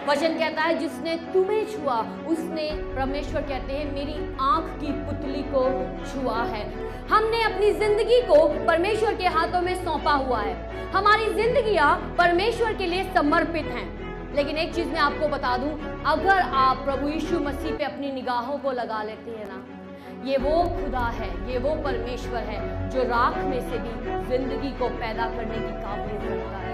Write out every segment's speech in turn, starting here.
वचन कहता है जिसने तुम्हें छुआ उसने, परमेश्वर कहते हैं, मेरी आंख की पुतली को छुआ है। हमने अपनी जिंदगी को परमेश्वर के हाथों में सौंपा हुआ है। हमारी जिंदगियां परमेश्वर के लिए समर्पित हैं। लेकिन एक चीज मैं आपको बता दूं, अगर आप प्रभु यीशु मसीह पे अपनी निगाहों को लगा लेते हैं ना, ये वो खुदा है, ये वो परमेश्वर है जो राख में से भी जिंदगी को पैदा करने की काबिलियत रखता है।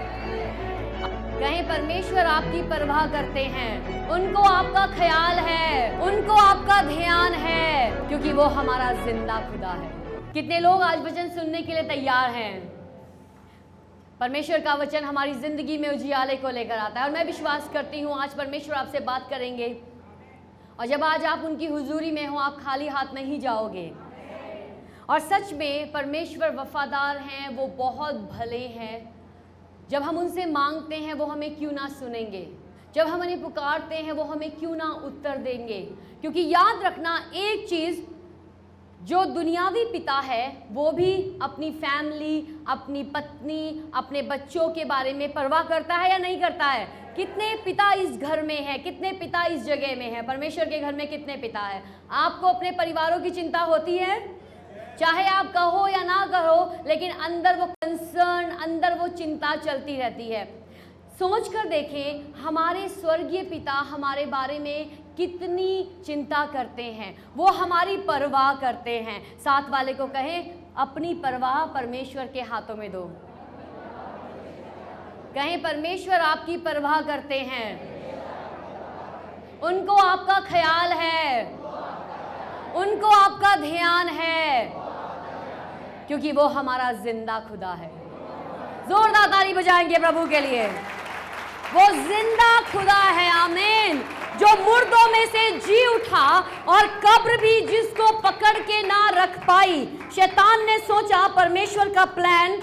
कहीं परमेश्वर आपकी परवाह करते हैं, उनको आपका ख्याल है, उनको आपका ध्यान है, क्योंकि वो हमारा जिंदा खुदा है। कितने लोग आज वचन सुनने के लिए तैयार हैं? परमेश्वर का वचन हमारी जिंदगी में उजियाले को लेकर आता है और मैं विश्वास करती हूँ आज परमेश्वर आपसे बात करेंगे और जब आज आप उनकी हुजूरी में हो, आप खाली हाथ नहीं जाओगे। और सच में परमेश्वर वफादार हैं, वो बहुत भले हैं। जब हम उनसे मांगते हैं वो हमें क्यों ना सुनेंगे, जब हम उन्हें पुकारते हैं वो हमें क्यों ना उत्तर देंगे। क्योंकि याद रखना एक चीज़, जो दुनियावी पिता है वो भी अपनी फैमिली, अपनी पत्नी, अपने बच्चों के बारे में परवाह करता है या नहीं करता है? कितने पिता इस घर में हैं, कितने पिता इस जगह में हैं? परमेश्वर के घर में कितने पिता हैं? आपको अपने परिवारों की चिंता होती है, चाहे आप कहो या ना कहो, लेकिन अंदर वो कंसर्न, अंदर वो चिंता चलती रहती है। सोच कर देखें हमारे स्वर्गीय पिता हमारे बारे में कितनी चिंता करते हैं, वो हमारी परवाह करते हैं। साथ वाले को कहें, अपनी परवाह परमेश्वर के हाथों में दो। कहें, परमेश्वर आपकी परवाह करते हैं, उनको आपका ख्याल है, उनको आपका ध्यान है, क्योंकि वो हमारा जिंदा खुदा है। जोरदार ताली बजाएंगे प्रभु के लिए। वो जिंदा खुदा है, आमीन, जो मुर्दों में से जी उठा और कब्र भी जिसको पकड़ के ना रख पाई। शैतान ने सोचा परमेश्वर का प्लान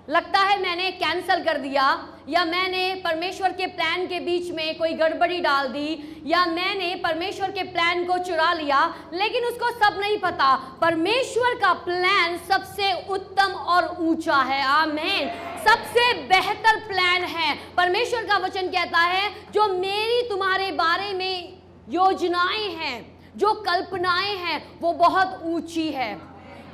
लगता है मैंने कैंसल कर दिया, या मैंने परमेश्वर के प्लान के बीच में कोई गड़बड़ी डाल दी, या मैंने परमेश्वर के प्लान को चुरा लिया। लेकिन उसको सब नहीं पता, परमेश्वर का प्लान सबसे उत्तम और ऊंचा है, आमीन, सबसे बेहतर प्लान है। परमेश्वर का वचन कहता है जो मेरी तुम्हारे बारे में योजनाएं हैं, जो कल्पनाएं हैं, वो बहुत ऊंची है,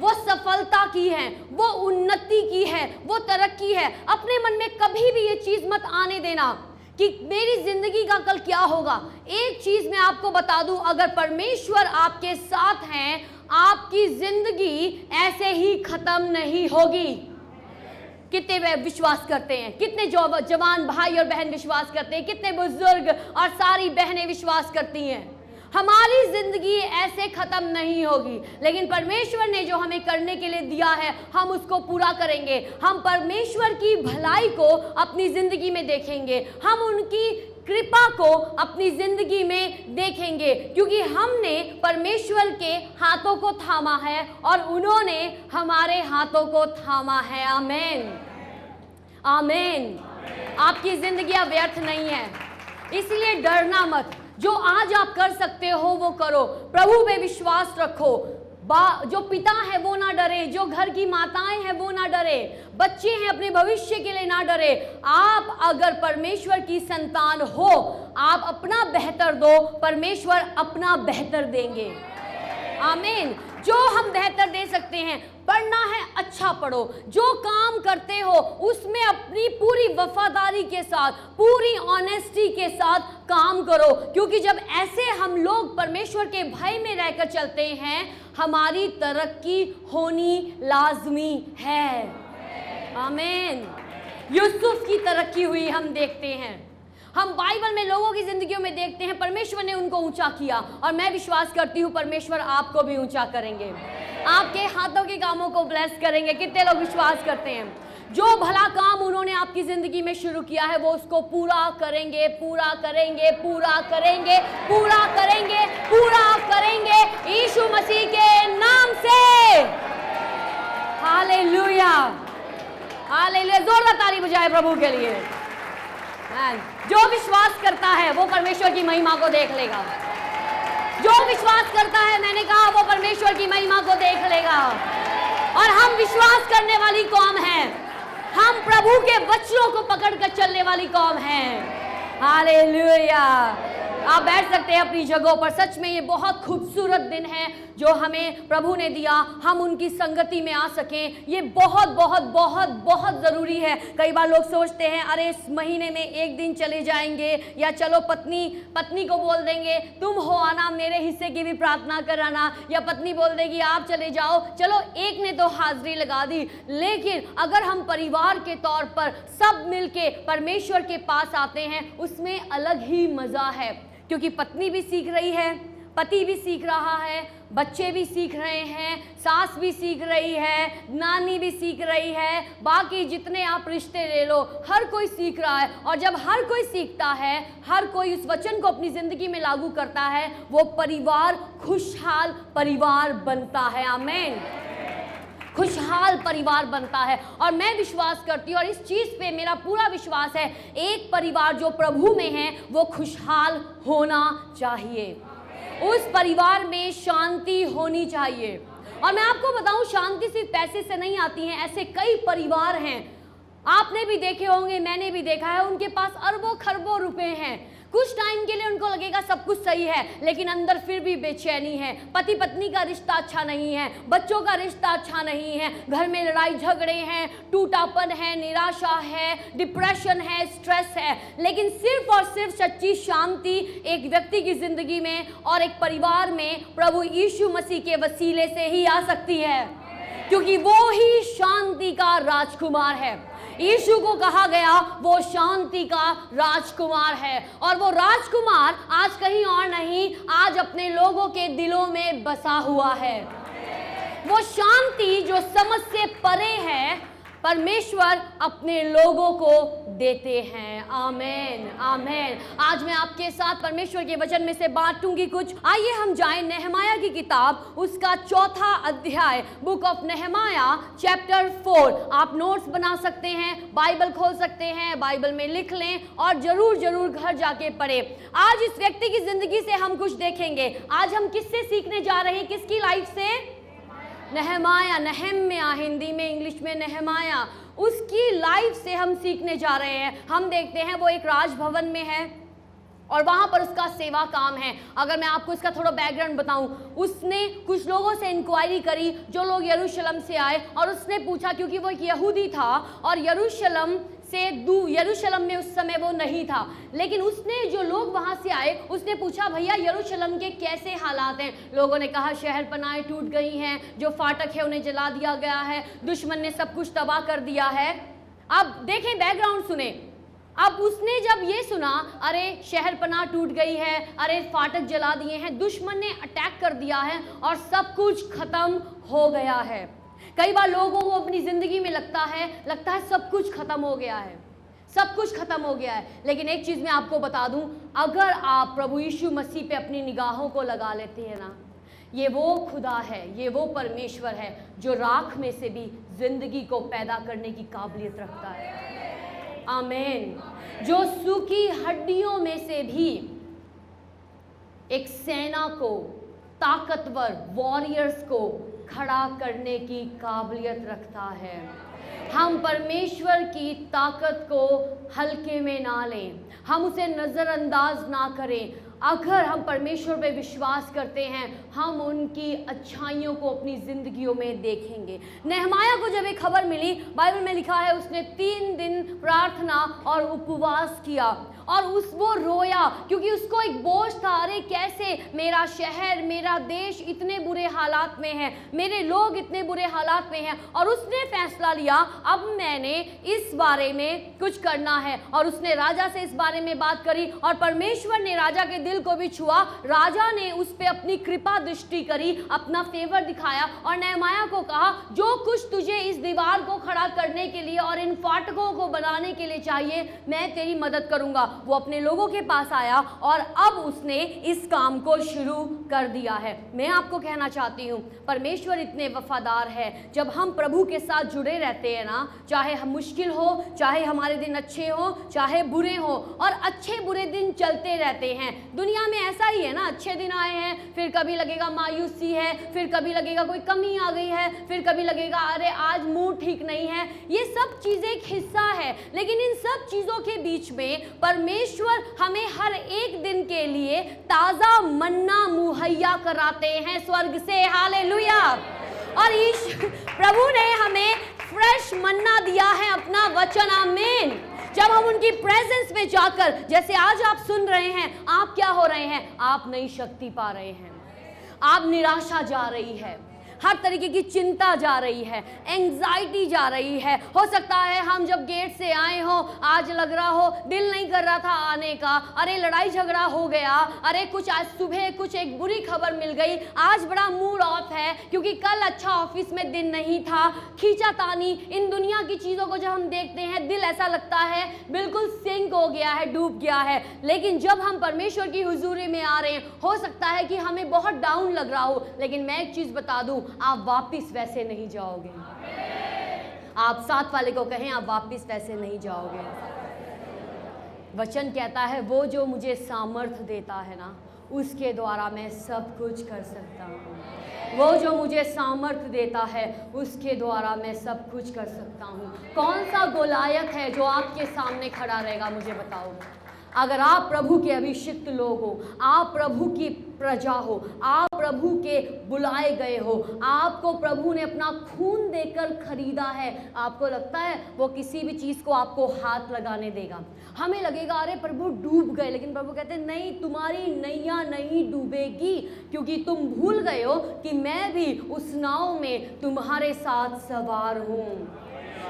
वो सफलता की है, वो उन्नति की है, वो तरक्की है। अपने मन में कभी भी ये चीज मत आने देना कि मेरी जिंदगी का कल क्या होगा। एक चीज मैं आपको बता दूं, अगर परमेश्वर आपके साथ हैं, आपकी जिंदगी ऐसे ही खत्म नहीं होगी। कितने वे विश्वास करते हैं, कितने जवान भाई और बहन विश्वास करते हैं, कितने बुजुर्ग और सारी बहनें विश्वास करती हैं, हमारी जिंदगी ऐसे खत्म नहीं होगी। लेकिन परमेश्वर ने जो हमें करने के लिए दिया है हम उसको पूरा करेंगे। हम परमेश्वर की भलाई को अपनी जिंदगी में देखेंगे, हम उनकी कृपा को अपनी जिंदगी में देखेंगे, क्योंकि हमने परमेश्वर के हाथों को थामा है और उन्होंने हमारे हाथों को थामा है। आमीन, आमीन। आपकी जिंदगी व्यर्थ नहीं है, इसलिए डरना मत। जो आज आप कर सकते हो वो करो, प्रभु पे विश्वास रखो। जो पिता है वो ना डरे, जो घर की माताएं हैं वो ना डरे, बच्चे हैं अपने भविष्य के लिए ना डरे। आप अगर परमेश्वर की संतान हो, आप अपना बेहतर दो, परमेश्वर अपना बेहतर देंगे। आमीन। जो हम बेहतर दे सकते हैं, पढ़ना है अच्छा पढ़ो, जो काम करते हो उसमें अपनी पूरी वफादारी के साथ, पूरी ऑनेस्टी के साथ काम करो, क्योंकि जब ऐसे हम लोग परमेश्वर के भय में रहकर चलते हैं, हमारी तरक्की होनी लाजमी है। आमीन। यूसुफ की तरक्की हुई हम देखते हैं, हम बाइबल में लोगों की जिंदगियों में देखते हैं, परमेश्वर ने उनको ऊंचा किया और मैं विश्वास करती हूँ परमेश्वर आपको भी ऊंचा करेंगे, आपके हाथों के कामों को ब्लेस करेंगे। कितने लोग विश्वास करते हैं जो भला काम उन्होंने आपकी जिंदगी में शुरू किया है वो उसको पूरा करेंगे, पूरा करेंगे, पूरा करेंगे, पूरा करेंगे, पूरा करेंगे यीशु मसीह के नाम से। Hallelujah, hallelujah. जोरदार ताली बजाए प्रभु के लिए। जो विश्वास करता है वो परमेश्वर की महिमा को देख लेगा, जो विश्वास करता है, मैंने कहा, वो परमेश्वर की महिमा को देख लेगा। और हम विश्वास करने वाली कौम है, हम प्रभु के वचनों को पकड़ कर चलने वाली कौम है। हालेलुया। आप बैठ सकते हैं अपनी जगहों पर। सच में ये बहुत खूबसूरत दिन है जो हमें प्रभु ने दिया, हम उनकी संगति में आ सकें। ये बहुत बहुत बहुत बहुत ज़रूरी है। कई बार लोग सोचते हैं अरे इस महीने में एक दिन चले जाएंगे, या चलो पत्नी को बोल देंगे तुम हो आना, मेरे हिस्से की भी प्रार्थना कराना, या पत्नी बोल देगी आप चले जाओ, चलो एक ने तो हाजिरी लगा दी। लेकिन अगर हम परिवार के तौर पर सब मिलके परमेश्वर के पास आते हैं, उसमें अलग ही मज़ा है, क्योंकि पत्नी भी सीख रही है, पति भी सीख रहा है, बच्चे भी सीख रहे हैं, सास भी सीख रही है, नानी भी सीख रही है, बाकी जितने आप रिश्ते ले लो हर कोई सीख रहा है। और जब हर कोई सीखता है, हर कोई उस वचन को अपनी ज़िंदगी में लागू करता है, वो परिवार खुशहाल परिवार बनता है। आमीन। खुशहाल परिवार बनता है। और मैं विश्वास करती हूँ, और इस चीज़ पे मेरा पूरा विश्वास है, एक परिवार जो प्रभु में है वो खुशहाल होना चाहिए। उस परिवार में शांति होनी चाहिए। और मैं आपको बताऊं, शांति सिर्फ पैसे से नहीं आती है। ऐसे कई परिवार हैं, आपने भी देखे होंगे, मैंने भी देखा है, उनके पास अरबों खरबों रुपए हैं, कुछ टाइम के लिए उनको लगेगा सब कुछ सही है, लेकिन अंदर फिर भी बेचैनी है। पति पत्नी का रिश्ता अच्छा नहीं है, बच्चों का रिश्ता अच्छा नहीं है, घर में लड़ाई झगड़े हैं, टूटापन है, निराशा है, डिप्रेशन है, स्ट्रेस है। लेकिन सिर्फ और सिर्फ सच्ची शांति एक व्यक्ति की जिंदगी में और एक परिवार में प्रभु यीशु मसीह के वसीले से ही आ सकती है, क्योंकि वो ही शांति का राजकुमार है। यीशु को कहा गया वो शांति का राजकुमार है, और वो राजकुमार आज कहीं और नहीं, आज अपने लोगों के दिलों में बसा हुआ है। वो शांति जो समझ से परे है, परमेश्वर अपने लोगों को देते हैं। आमीन, आमीन। आज मैं आपके साथ परमेश्वर के वचन में से बांटूंगी कुछ। आइए हम जाएं नहमाया की किताब, उसका 4था अध्याय, बुक ऑफ नहमाया चैप्टर 4। आप नोट्स बना सकते हैं, बाइबल खोल सकते हैं, बाइबल में लिख लें और जरूर जरूर घर जाके पढ़ें। आज इस व्यक्ति की जिंदगी से हम कुछ देखेंगे। आज हम किससे सीखने जा रहे हैं, किसकी लाइफ से? नहमाया, नहम्या हिंदी में, इंग्लिश में नहमाया, उसकी लाइफ से हम सीखने जा रहे हैं। हम देखते हैं वो एक राजभवन में है और वहाँ पर उसका सेवा काम है। अगर मैं आपको इसका थोड़ा बैकग्राउंड बताऊं, उसने कुछ लोगों से इंक्वायरी करी जो लोग यरूशलेम से आए, और उसने पूछा, क्योंकि वो एक यहूदी था और यरूशलेम में उस समय वो नहीं था, लेकिन उसने जो लोग वहाँ से आए उसने पूछा भैया यरूशलेम के कैसे हालात हैं। लोगों ने कहा शहर पनाहें टूट गई हैं, जो फाटक है उन्हें जला दिया गया है, दुश्मन ने सब कुछ तबाह कर दिया है। अब देखें, बैकग्राउंड सुने। अब उसने जब ये सुना, अरे शहर पनाह टूट गई है, अरे फाटक जला दिए हैं, दुश्मन ने अटैक कर दिया है और सब कुछ खत्म हो गया है। कई बार लोगों को अपनी ज़िंदगी में लगता है सब कुछ खत्म हो गया है, सब कुछ खत्म हो गया है। लेकिन एक चीज़ मैं आपको बता दूं, अगर आप प्रभु यीशु मसीह पे अपनी निगाहों को लगा लेते हैं ना, ये वो खुदा है, ये वो परमेश्वर है जो राख में से भी जिंदगी को पैदा करने की काबिलियत रखता है। आमीन। जो सूखी हड्डियों में से भी एक सेना को, ताकतवर वॉरियर्स को खड़ा करने की काबिलियत रखता है। हम परमेश्वर की ताकत को हल्के में ना लें, हम उसे नज़रअंदाज ना करें। अगर हम परमेश्वर पे विश्वास करते हैं, हम उनकी अच्छाइयों को अपनी ज़िंदगियों में देखेंगे। नहमाया को जब एक खबर मिली, बाइबल में लिखा है उसने 3 दिन प्रार्थना और उपवास किया और वो रोया, क्योंकि उसको एक बोझ था, अरे कैसे मेरा शहर, मेरा देश इतने बुरे हालात में है, मेरे लोग इतने बुरे हालात में हैं। और उसने फैसला लिया, अब मैंने इस बारे में कुछ करना है। और उसने राजा से इस बारे में बात करी और परमेश्वर ने राजा के दिल को भी छुआ। राजा ने उस पर अपनी कृपा दृष्टि करी, अपना फेवर दिखाया और नहमाया को कहा, जो कुछ तुझे इस दीवार को खड़ा करने के लिए और इन फाटकों को बनाने के लिए चाहिए, मैं तेरी मदद करूंगा। वो अपने लोगों के पास पास आया और अब उसने इस काम को शुरू कर दिया है। मैं आपको कहना चाहती हूँ, परमेश्वर इतने वफादार है। जब हम प्रभु के साथ जुड़े रहते हैं ना, चाहे हम मुश्किल हो, चाहे हमारे दिन अच्छे हो, चाहे बुरे हो, और अच्छे बुरे दिन चलते रहते हैं। दुनिया में ऐसा ही है ना, अच्छे दिन आए हैं, फिर कभी लगेगा मायूसी है, फिर कभी लगेगा कोई कमी आ गई है, फिर कभी लगेगा अरे आज मूड ठीक नहीं है। ये सब चीज़ें एक हिस्सा है, लेकिन इन सब चीज़ों के बीच में परमेश्वर हमें हर एक दिन के लिए ताज़ा मन्ना मुहैया कराते हैं स्वर्ग से। हालेलुया। और प्रभु ने हमें फ्रेश मन्ना दिया है, अपना वचन। आमीन। जब हम उनकी प्रेजेंस में जाकर, जैसे आज आप सुन रहे हैं, आप क्या हो रहे हैं? आप नई शक्ति पा रहे हैं, आप निराशा जा रही है, हर तरीके की चिंता जा रही है, एंग्जाइटी जा रही है। हो सकता है हम जब गेट से आए हो, आज लग रहा हो दिल नहीं कर रहा था आने का, अरे लड़ाई झगड़ा हो गया, अरे कुछ आज सुबह कुछ एक बुरी खबर मिल गई, आज बड़ा मूड ऑफ है क्योंकि कल अच्छा ऑफिस में दिन नहीं था। खींचातानी, इन दुनिया की चीज़ों को जब हम देखते हैं, दिल ऐसा लगता है बिल्कुल सिंक हो गया है, डूब गया है। लेकिन जब हम परमेश्वर की हुजूरी में आ रहे हैं, हो सकता है कि हमें बहुत डाउन लग रहा हो, लेकिन मैं एक चीज़ बता दूं, आप वापिस वैसे नहीं जाओगे। आप साथ वाले को कहें, आप वापिस वैसे नहीं जाओगे। वचन कहता है, वो जो मुझे सामर्थ्य देता है ना, उसके द्वारा मैं सब कुछ कर सकता हूँ। वो जो मुझे सामर्थ्य देता है, उसके द्वारा मैं सब कुछ कर सकता हूँ। कौन सा गोलायत है जो आपके सामने खड़ा रहेगा? मुझे बताओ। अगर आप प्रभु के अभिषिक्त लोग हो, आप प्रभु की प्रजा हो, आप प्रभु के बुलाए गए हो, आपको प्रभु ने अपना खून देकर खरीदा है, आपको लगता है वो किसी भी चीज़ को आपको हाथ लगाने देगा? हमें लगेगा अरे प्रभु डूब गए, लेकिन प्रभु कहते हैं नहीं, तुम्हारी नैया नहीं डूबेगी, क्योंकि तुम भूल गए हो कि मैं भी उस नाव में तुम्हारे साथ सवार हूँ।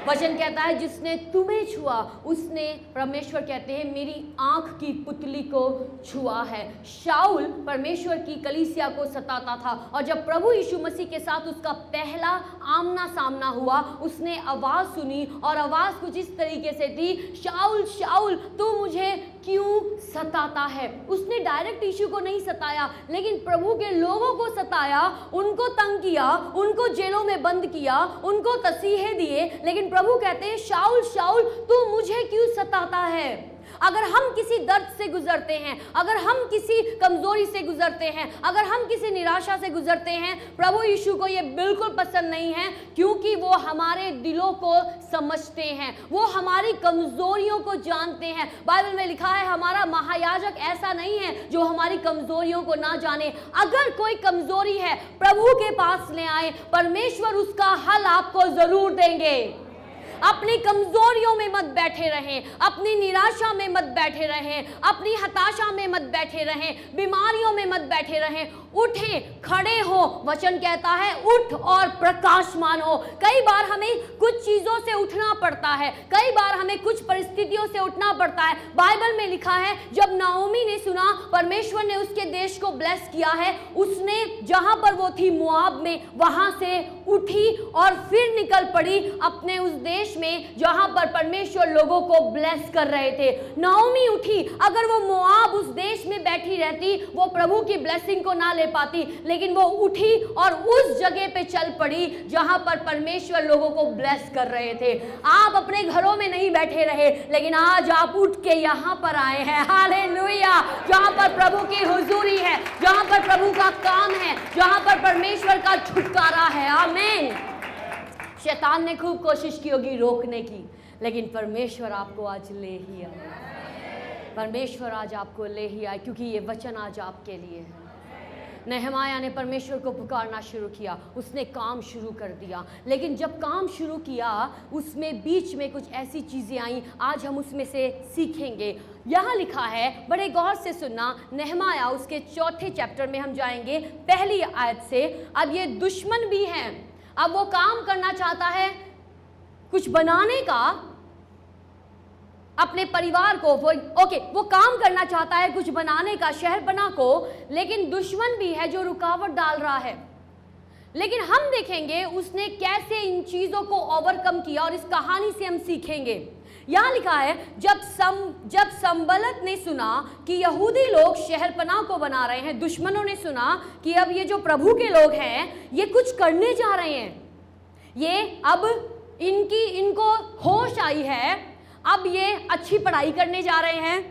वचन कहता है, जिसने तुम्हें छुआ उसने, परमेश्वर कहते हैं, मेरी आंख की पुतली को छुआ है। शाऊल परमेश्वर की कलीसिया को सताता था, और जब प्रभु यीशु मसीह के साथ उसका पहला आमना सामना हुआ, उसने आवाज़ सुनी, और आवाज़ कुछ इस तरीके से थी, शाऊल शाऊल तू मुझे क्यों सताता है। उसने डायरेक्ट यीशु को नहीं सताया, लेकिन प्रभु के लोगों को सताया, उनको तंग किया, उनको जेलों में बंद किया, उनको तसीहे दिए। लेकिन प्रभु कहते हैं, शाऊल शाऊल तू मुझे क्यों सताता है। अगर हम किसी दर्द से गुजरते हैं, अगर हम किसी कमजोरी से गुजरते हैं, अगर हम किसी निराशा से गुजरते हैं, प्रभु यीशु को ये बिल्कुल पसंद नहीं है, क्योंकि वो हमारे दिलों को समझते हैं, वो हमारी कमजोरियों को जानते हैं। बाइबल में लिखा है, हमारा महायाजक ऐसा नहीं है जो हमारी कमजोरियों को ना जाने। अगर कोई कमजोरी है, प्रभु के पास ले आए, परमेश्वर उसका हल आपको जरूर देंगे। अपनी कमजोरियों में मत बैठे रहें, अपनी निराशा में मत बैठे रहें, अपनी हताशा में मत बैठे रहें, बीमारियों में मत बैठे रहें। उठें, खड़े हो। वचन कहता है, उठ और प्रकाशमान हो। कई बार हमें कुछ चीज़ों से उठना पड़ता है, कई बार हमें कुछ परिस्थितियों से उठना पड़ता है। बाइबल में लिखा है, जब नाओमी ने सुना परमेश्वर ने उसके देश को ब्लेस किया है, उसने जहां पर वो थी मोआब में, वहां से उठी और फिर निकल पड़ी अपने उस देश में जहां पर परमेश्वर लोगों को ब्लेस कर रहे थे। नाओमी उठी। अगर वो मोआब उस देश में बैठी रहती, वो प्रभु की ब्लेसिंग को ना ले पाती, लेकिन वो उठी और उस जगह पे चल पड़ी जहां पर परमेश्वर लोगों को ब्लेस कर रहे थे। आप अपने घरों में नहीं बैठे रहे, लेकिन आज आप उठ के यहां पर आए हैं। हालेलुया। जहां पर प्रभु की हुजूरी है, जहां पर प्रभु का काम है, जहां पर परमेश्वर का छुटकारा है। आमीन। शैतान ने खूब कोशिश की होगी रोकने की, लेकिन परमेश्वर आपको आज ले ही आया। परमेश्वर आज आपको ले ही आया, क्योंकि ये वचन आज आपके लिए है। नहमाया ने परमेश्वर को पुकारना शुरू किया, उसने काम शुरू कर दिया, लेकिन जब काम शुरू किया उसमें बीच में कुछ ऐसी चीज़ें आई, आज हम उसमें से सीखेंगे। यहाँ लिखा है, बड़े गौर से सुनना, नहमाया उसके 4 चैप्टर में हम जाएंगे, पहली आयत से। अब ये दुश्मन भी हैं, अब वो काम करना चाहता है कुछ बनाने का अपने परिवार को, वो काम करना चाहता है कुछ बनाने का, शहर बना को, लेकिन दुश्मन भी है जो रुकावट डाल रहा है। लेकिन हम देखेंगे उसने कैसे इन चीज़ों को ओवरकम किया, और इस कहानी से हम सीखेंगे यहाँ लिखा है जब संबलत ने सुना कि यहूदी लोग शहरपनाह को बना रहे हैं, दुश्मनों ने सुना कि अब ये जो प्रभु के लोग हैं ये कुछ करने जा रहे हैं, ये अब इनको होश आई है, अब ये अच्छी पढ़ाई करने जा रहे हैं।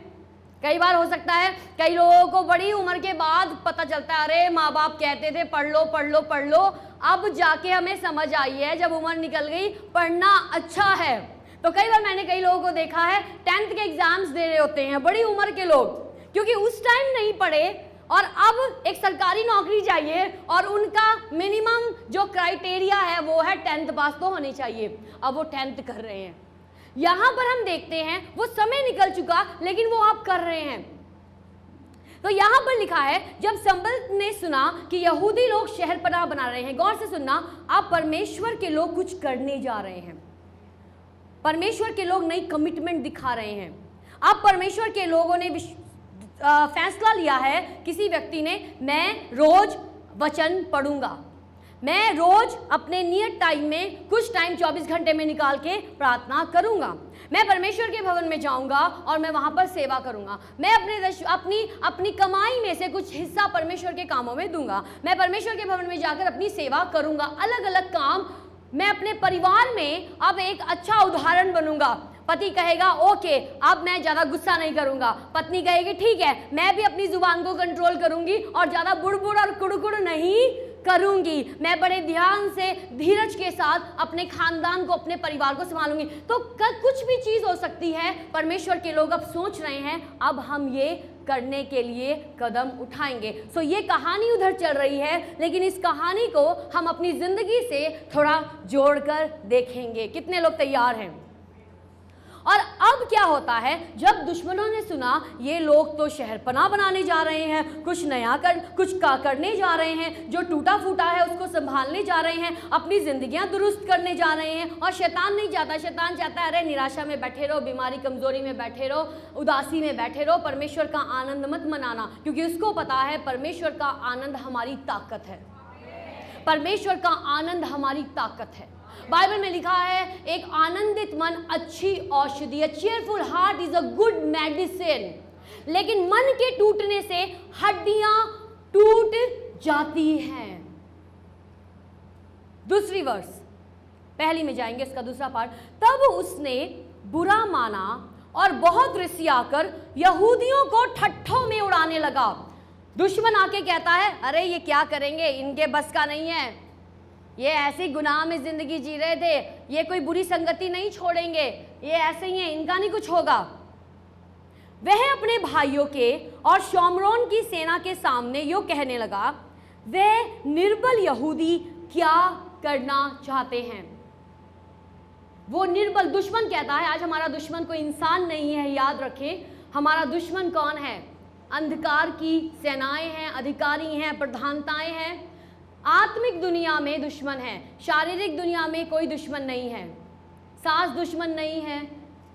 कई बार हो सकता है कई लोगों को बड़ी उम्र के बाद पता चलता है, अरे माँ बाप कहते थे पढ़ लो पढ़ लो पढ़ लो, अब जाके हमें समझ आई है जब उम्र निकल गई पढ़ना अच्छा है। तो कई बार मैंने कई लोगों को देखा है 10th के एग्जाम्स दे रहे होते हैं बड़ी उम्र के लोग, क्योंकि उस टाइम नहीं पढ़े और अब एक सरकारी नौकरी चाहिए और उनका मिनिमम जो क्राइटेरिया है वो है 10th पास तो होनी चाहिए। अब वो 10th कर रहे हैं। यहां पर हम देखते हैं वो समय निकल चुका लेकिन वो आप कर रहे हैं। तो यहां पर लिखा है जब संबलत ने सुना कि यहूदी लोग शहरपनाह बना रहे हैं, गौर से सुनना, आप परमेश्वर के लोग कुछ करने जा रहे हैं, परमेश्वर के लोग नई कमिटमेंट दिखा रहे हैं। अब परमेश्वर के लोगों ने फैसला लिया है, किसी व्यक्ति ने, मैं रोज वचन पढ़ूंगा, मैं रोज अपने नियत टाइम में कुछ टाइम 24 घंटे में निकाल के प्रार्थना करूंगा, मैं परमेश्वर के भवन में जाऊंगा और मैं वहां पर सेवा करूंगा, मैं अपनी कमाई में से कुछ हिस्सा परमेश्वर के कामों में दूंगा, मैं परमेश्वर के भवन में जाकर अपनी सेवा करूंगा। अलग अलग काम, मैं अपने परिवार में अब एक अच्छा उदाहरण बनूंगा। पति कहेगा ओके अब मैं ज़्यादा गुस्सा नहीं करूंगा, पत्नी कहेगी ठीक है मैं भी अपनी जुबान को कंट्रोल करूंगी और ज़्यादा बुड़बुड़ और कुड़कुड़ नहीं करूंगी, मैं बड़े ध्यान से धीरज के साथ अपने खानदान को, अपने परिवार को संभालूंगी। तो कुछ भी चीज़ हो सकती है, परमेश्वर के लोग अब सोच रहे हैं अब हम ये करने के लिए कदम उठाएंगे। सो ये कहानी उधर चल रही है लेकिन इस कहानी को हम अपनी ज़िंदगी से थोड़ा जोड़कर देखेंगे। कितने लोग तैयार हैं? और अब क्या होता है, जब दुश्मनों ने सुना ये लोग तो शहरपनाह बनाने जा रहे हैं, कुछ नया करने जा रहे हैं, जो टूटा फूटा है उसको संभालने जा रहे हैं, अपनी जिंदगियां दुरुस्त करने जा रहे हैं। और शैतान नहीं चाहता, शैतान चाहता है अरे निराशा में बैठे रहो, बीमारी कमजोरी में बैठे रहो, उदासी में बैठे रहो, परमेश्वर का आनंद मत मनाना, क्योंकि उसको पता है परमेश्वर का आनंद हमारी ताकत है, परमेश्वर का आनंद हमारी ताकत है। बाइबल में लिखा है एक आनंदित मन अच्छी औषधि है, cheerful heart is a good medicine. लेकिन मन के टूटने से हड्डियां टूट जाती हैं। दूसरी वर्स, पहली में जाएंगे, इसका दूसरा पार्ट। तब उसने बुरा माना और बहुत रिसियाकर यहूदियों को ठट्ठों में उड़ाने लगा। दुश्मन आके कहता है अरे ये क्या करेंगे, इनके बस का नहीं है, ये ऐसे गुनाह में जिंदगी जी रहे थे, ये कोई बुरी संगति नहीं छोड़ेंगे, ये ऐसे ही हैं, इनका नहीं कुछ होगा। वह अपने भाइयों के और शोमरोन की सेना के सामने यो कहने लगा, वे निर्बल यहूदी क्या करना चाहते हैं। वो निर्बल दुश्मन कहता है, आज हमारा दुश्मन कोई इंसान नहीं है, याद रखें, हमारा दुश्मन कौन है? अंधकार की सेनाएं हैं, अधिकारी हैं, प्रधानताएं हैं। आत्मिक दुनिया में दुश्मन है, शारीरिक दुनिया में कोई दुश्मन नहीं है। सास दुश्मन नहीं है,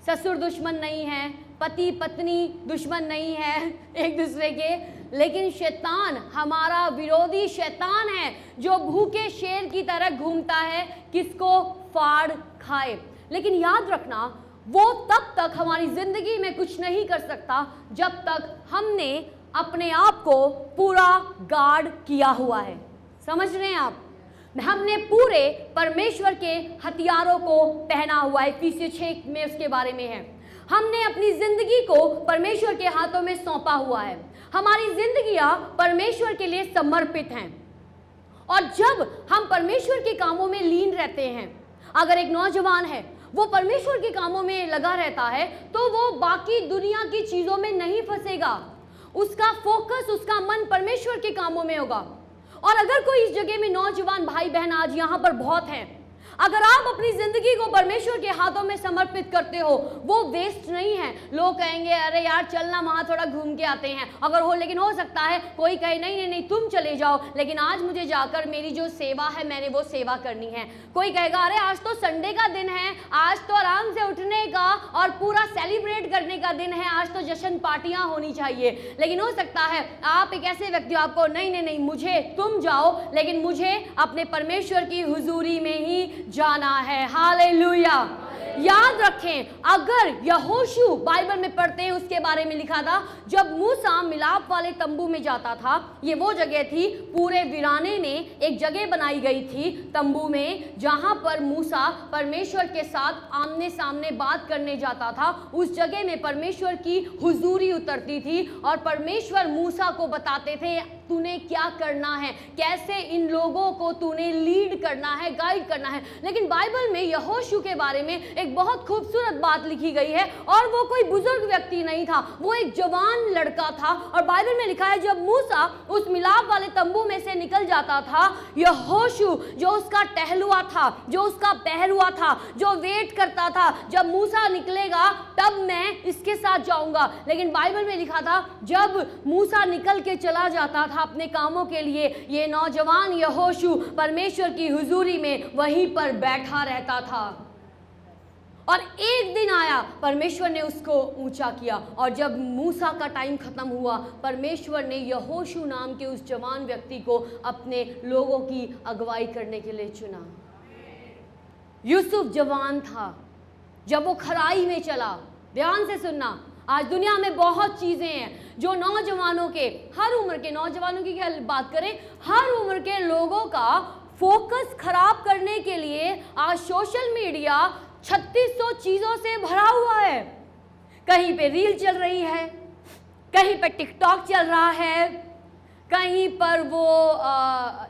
ससुर दुश्मन नहीं है, पति पत्नी दुश्मन नहीं है एक दूसरे के, लेकिन शैतान हमारा विरोधी शैतान है जो भूखे शेर की तरह घूमता है, किसको फाड़ खाए। लेकिन याद रखना वो तब तक हमारी जिंदगी में कुछ नहीं कर सकता जब तक हमने अपने आप को पूरा गार्ड किया हुआ है। समझ रहे हैं आप? हमने पूरे परमेश्वर के हथियारों को पहना हुआ है। इफिसियों 6 में उसके बारे में है। हमने अपनी जिंदगी को परमेश्वर के हाथों में सौंपा हुआ है। हमारी जिंदगियां परमेश्वर के लिए समर्पित हैं और जब हम परमेश्वर के कामों में लीन रहते हैं, अगर एक नौजवान है वो परमेश्वर के कामों में लगा रहता है तो वो बाकी दुनिया की चीजों में नहीं फंसेगा, उसका फोकस, उसका मन परमेश्वर के कामों में होगा। और अगर कोई इस जगह में नौजवान भाई बहन आज यहाँ पर बहुत हैं, अगर आप अपनी जिंदगी को परमेश्वर के हाथों में समर्पित करते हो, वो वेस्ट नहीं है। लोग कहेंगे अरे यार चलना वहां थोड़ा घूम के आते हैं, अगर हो, लेकिन हो सकता है कोई कहे नहीं नहीं नहीं तुम चले जाओ, लेकिन आज मुझे जाकर मेरी जो सेवा है मैंने वो सेवा करनी है। कोई कहेगा अरे आज तो संडे का दिन है, आज तो आराम से उठने का और पूरा सेलिब्रेट करने का दिन है, आज तो जश्न पार्टियां होनी चाहिए। लेकिन हो सकता है आप एक ऐसे व्यक्ति हो, आपको नहीं नहीं नहीं मुझे तुम जाओ, लेकिन मुझे अपने परमेश्वर की हुजूरी में ही जाना है। हालेलुया। याद रखें, अगर यहोशू बाइबल में पढ़ते हैं, उसके बारे में लिखा था जब मूसा मिलाप वाले तंबू में जाता था, ये वो जगह थी, पूरे वीराने में एक जगह बनाई गई थी तंबू में, जहां पर मूसा परमेश्वर के साथ आमने सामने बात करने जाता था। उस जगह में परमेश्वर की हुजूरी उतरती थी और परमेश्वर मूसा को बताते थे तूने क्या करना है, कैसे इन लोगों को तूने लीड करना है, गाइड करना है। लेकिन बाइबल में यहोशू के बारे में एक बहुत खूबसूरत बात लिखी गई है, और वो कोई बुजुर्ग व्यक्ति नहीं था, वो एक जवान लड़का था। और बाइबल में लिखा है जब मूसा उस मिलाप वाले तंबू में से निकल जाता था, यहोशू जो उसका टहलुआ था, जो उसका पहरुआ था, जो वेट करता था जब मूसा निकलेगा तब मैं इसके साथ जाऊंगा। लेकिन बाइबल में लिखा था जब मूसा निकल के चला जाता था अपने कामों के लिए, ये नौजवान यहोशू परमेश्वर की हुजूरी में वहीं पर बैठा रहता था। और एक दिन आया, परमेश्वर ने उसको ऊंचा किया, और जब मूसा का टाइम खत्म हुआ, परमेश्वर ने यहोशू नाम के उस जवान व्यक्ति को अपने लोगों की अगुवाई करने के लिए चुना। यूसुफ जवान था जब वो खराई में चला। ध्यान से सुनना, आज दुनिया में बहुत चीज़ें हैं जो नौजवानों के, हर उम्र के नौजवानों की क्या बात करें, हर उम्र के लोगों का फोकस खराब करने के लिए आज सोशल मीडिया 3600 चीज़ों से भरा हुआ है। कहीं पे रील चल रही है, कहीं पे टिकटॉक चल रहा है, कहीं पर वो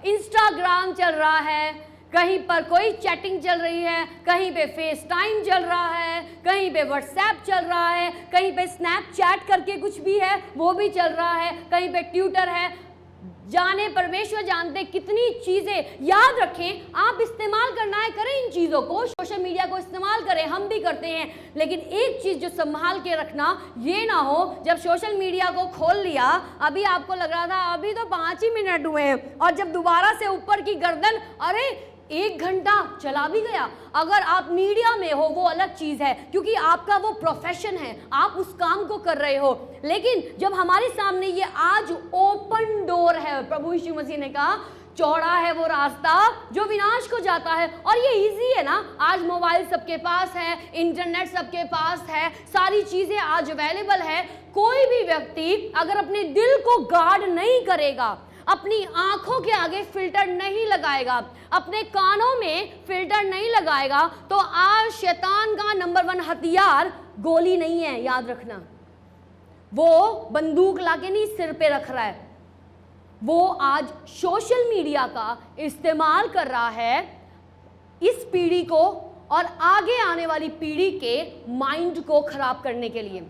इंस्टाग्राम चल रहा है, कहीं पर कोई चैटिंग चल रही है, कहीं पे फेस टाइम चल रहा है, कहीं पे व्हाट्सएप चल रहा है, कहीं पे स्नैपचैट करके कुछ भी है वो भी चल रहा है, कहीं पे ट्विटर है। जाने परमेश्वर जानते कितनी चीज़ें। याद रखें, आप इस्तेमाल करना है, करें इन चीज़ों को, सोशल मीडिया को इस्तेमाल करें, हम भी करते हैं। लेकिन एक चीज़ जो संभाल के रखना, ये ना हो जब सोशल मीडिया को खोल लिया, अभी आपको लग रहा था अभी तो 5 ही मिनट हुए हैं, और जब दोबारा से ऊपर की गर्दन, अरे 1 घंटा चला भी गया। अगर आप मीडिया में हो वो अलग चीज़ है, क्योंकि आपका वो प्रोफेशन है, आप उस काम को कर रहे हो। लेकिन जब हमारे सामने ये आज ओपन डोर है, प्रभु यीशु मसीह ने कहा चौड़ा है वो रास्ता जो विनाश को जाता है, और ये इजी है ना। आज मोबाइल सबके पास है, इंटरनेट सबके पास है, सारी चीज़ें आज अवेलेबल है। कोई भी व्यक्ति अगर अपने दिल को गार्ड नहीं करेगा, अपनी आंखों के आगे फिल्टर नहीं लगाएगा, अपने कानों में फिल्टर नहीं लगाएगा, तो आज शैतान का नंबर 1 हथियार गोली नहीं है। याद रखना, वो बंदूक लाके नहीं सिर पे रख रहा है, वो आज सोशल मीडिया का इस्तेमाल कर रहा है इस पीढ़ी को और आगे आने वाली पीढ़ी के माइंड को खराब करने के लिए,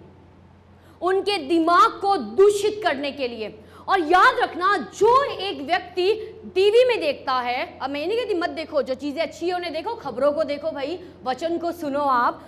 उनके दिमाग को दूषित करने के लिए। और याद रखना, जो एक व्यक्ति टीवी में देखता है, अब मैं नहीं कहती मत देखो, जो चीज़ें अच्छी है उन्हें देखो, खबरों को देखो भाई, वचन को सुनो, आप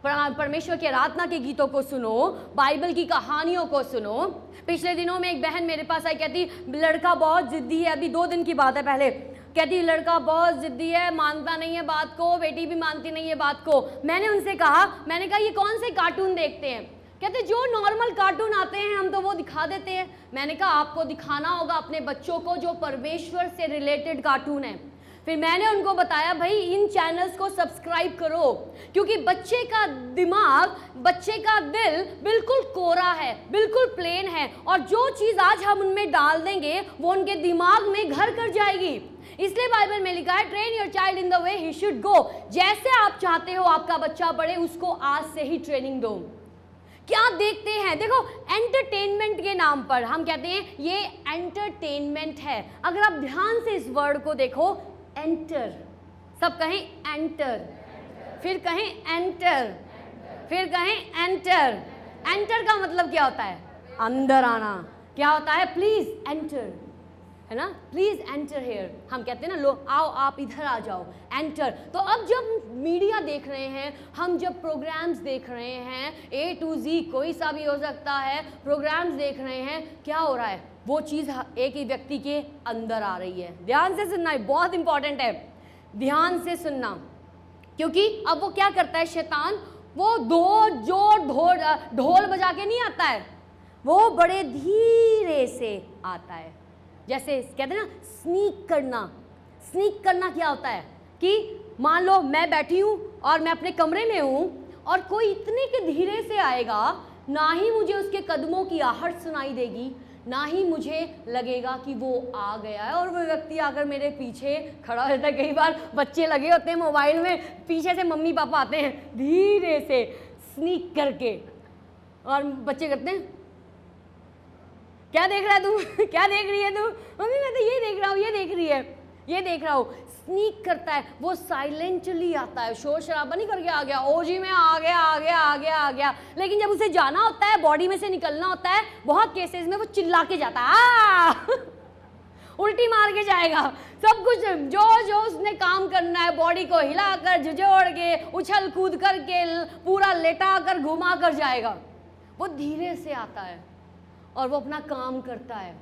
परमेश्वर के आराधना के गीतों को सुनो, बाइबल की कहानियों को सुनो। पिछले दिनों में एक बहन मेरे पास आई, कहती लड़का बहुत जिद्दी है, अभी 2 दिन की बात है पहले, कहती लड़का बहुत जिद्दी है, मानता नहीं है बात को, बेटी भी मानती नहीं है बात को। मैंने उनसे कहा, मैंने कहा ये कौन से कार्टून देखते हैं? कहते जो नॉर्मल कार्टून आते हैं हम तो वो दिखा देते हैं। मैंने कहा आपको दिखाना होगा अपने बच्चों को जो परमेश्वर से रिलेटेड कार्टून है। फिर मैंने उनको बताया भाई इन चैनल्स को सब्सक्राइब करो, क्योंकि बच्चे का दिमाग, बच्चे का दिल बिल्कुल कोरा है, बिल्कुल प्लेन है, और जो चीज़ आज हम उनमें डाल देंगे वो उनके दिमाग में घर कर जाएगी। इसलिए बाइबल में लिखा है train your child in the way he should go. जैसे आप चाहते हो आपका बच्चा पढ़े, उसको आज से ही ट्रेनिंग दो। क्या देखते हैं? देखो, एंटरटेनमेंट के नाम पर हम कहते हैं ये एंटरटेनमेंट है। अगर आप ध्यान से इस वर्ड को देखो, एंटर, सब कहें एंटर, फिर कहें एंटर, फिर कहें एंटर। एंटर का मतलब क्या होता है? अंदर आना। क्या होता है? प्लीज एंटर, है ना, प्लीज एंटर हेयर। हम कहते हैं ना, लो आओ, आप इधर आ जाओ, एंटर। तो अब जब मीडिया देख रहे हैं, हम जब प्रोग्राम्स देख रहे हैं, A to Z कोई सा भी हो सकता है, प्रोग्राम्स देख रहे हैं, क्या हो रहा है? वो चीज़ एक ही व्यक्ति के अंदर आ रही है। ध्यान से सुनना, बहुत इंपॉर्टेंट है, ध्यान से सुनना, क्योंकि अब वो क्या करता है शैतान, वो ढोल बजा के नहीं आता है, वो बड़े धीरे से आता है। जैसे कहते हैं ना स्नीक करना। स्नीक करना क्या होता है कि मान लो मैं बैठी हूँ और मैं अपने कमरे में हूँ और कोई इतने के धीरे से आएगा, ना ही मुझे उसके कदमों की आहट सुनाई देगी, ना ही मुझे लगेगा कि वो आ गया है और वो व्यक्ति आकर मेरे पीछे खड़ा रहता है। कई बार बच्चे लगे होते हैं मोबाइल में, पीछे से मम्मी पापा आते हैं धीरे से स्नीक करके, और बच्चे करते हैं, क्या देख रहा है तू क्या देख रही है तू? मम्मी मैं तो ये देख रहा हूँ, ये देख रही है, ये देख रहा हूँ। स्नीक करता है, वो साइलेंटली आता है, शोर शराबा नहीं करके आ गया, ओ जी मैं आ गया आ गया आ गया आ गया। लेकिन जब उसे जाना होता है, बॉडी में से निकलना होता है, बहुत केसेस में वो चिल्ला के जाता है उल्टी मार के जाएगा, सब कुछ जो जो उसने काम करना है, बॉडी को हिलाकर झुझोड़ के उछल कूद करके पूरा लेटा कर घुमा कर जाएगा। वो धीरे से आता है और वो अपना काम करता है।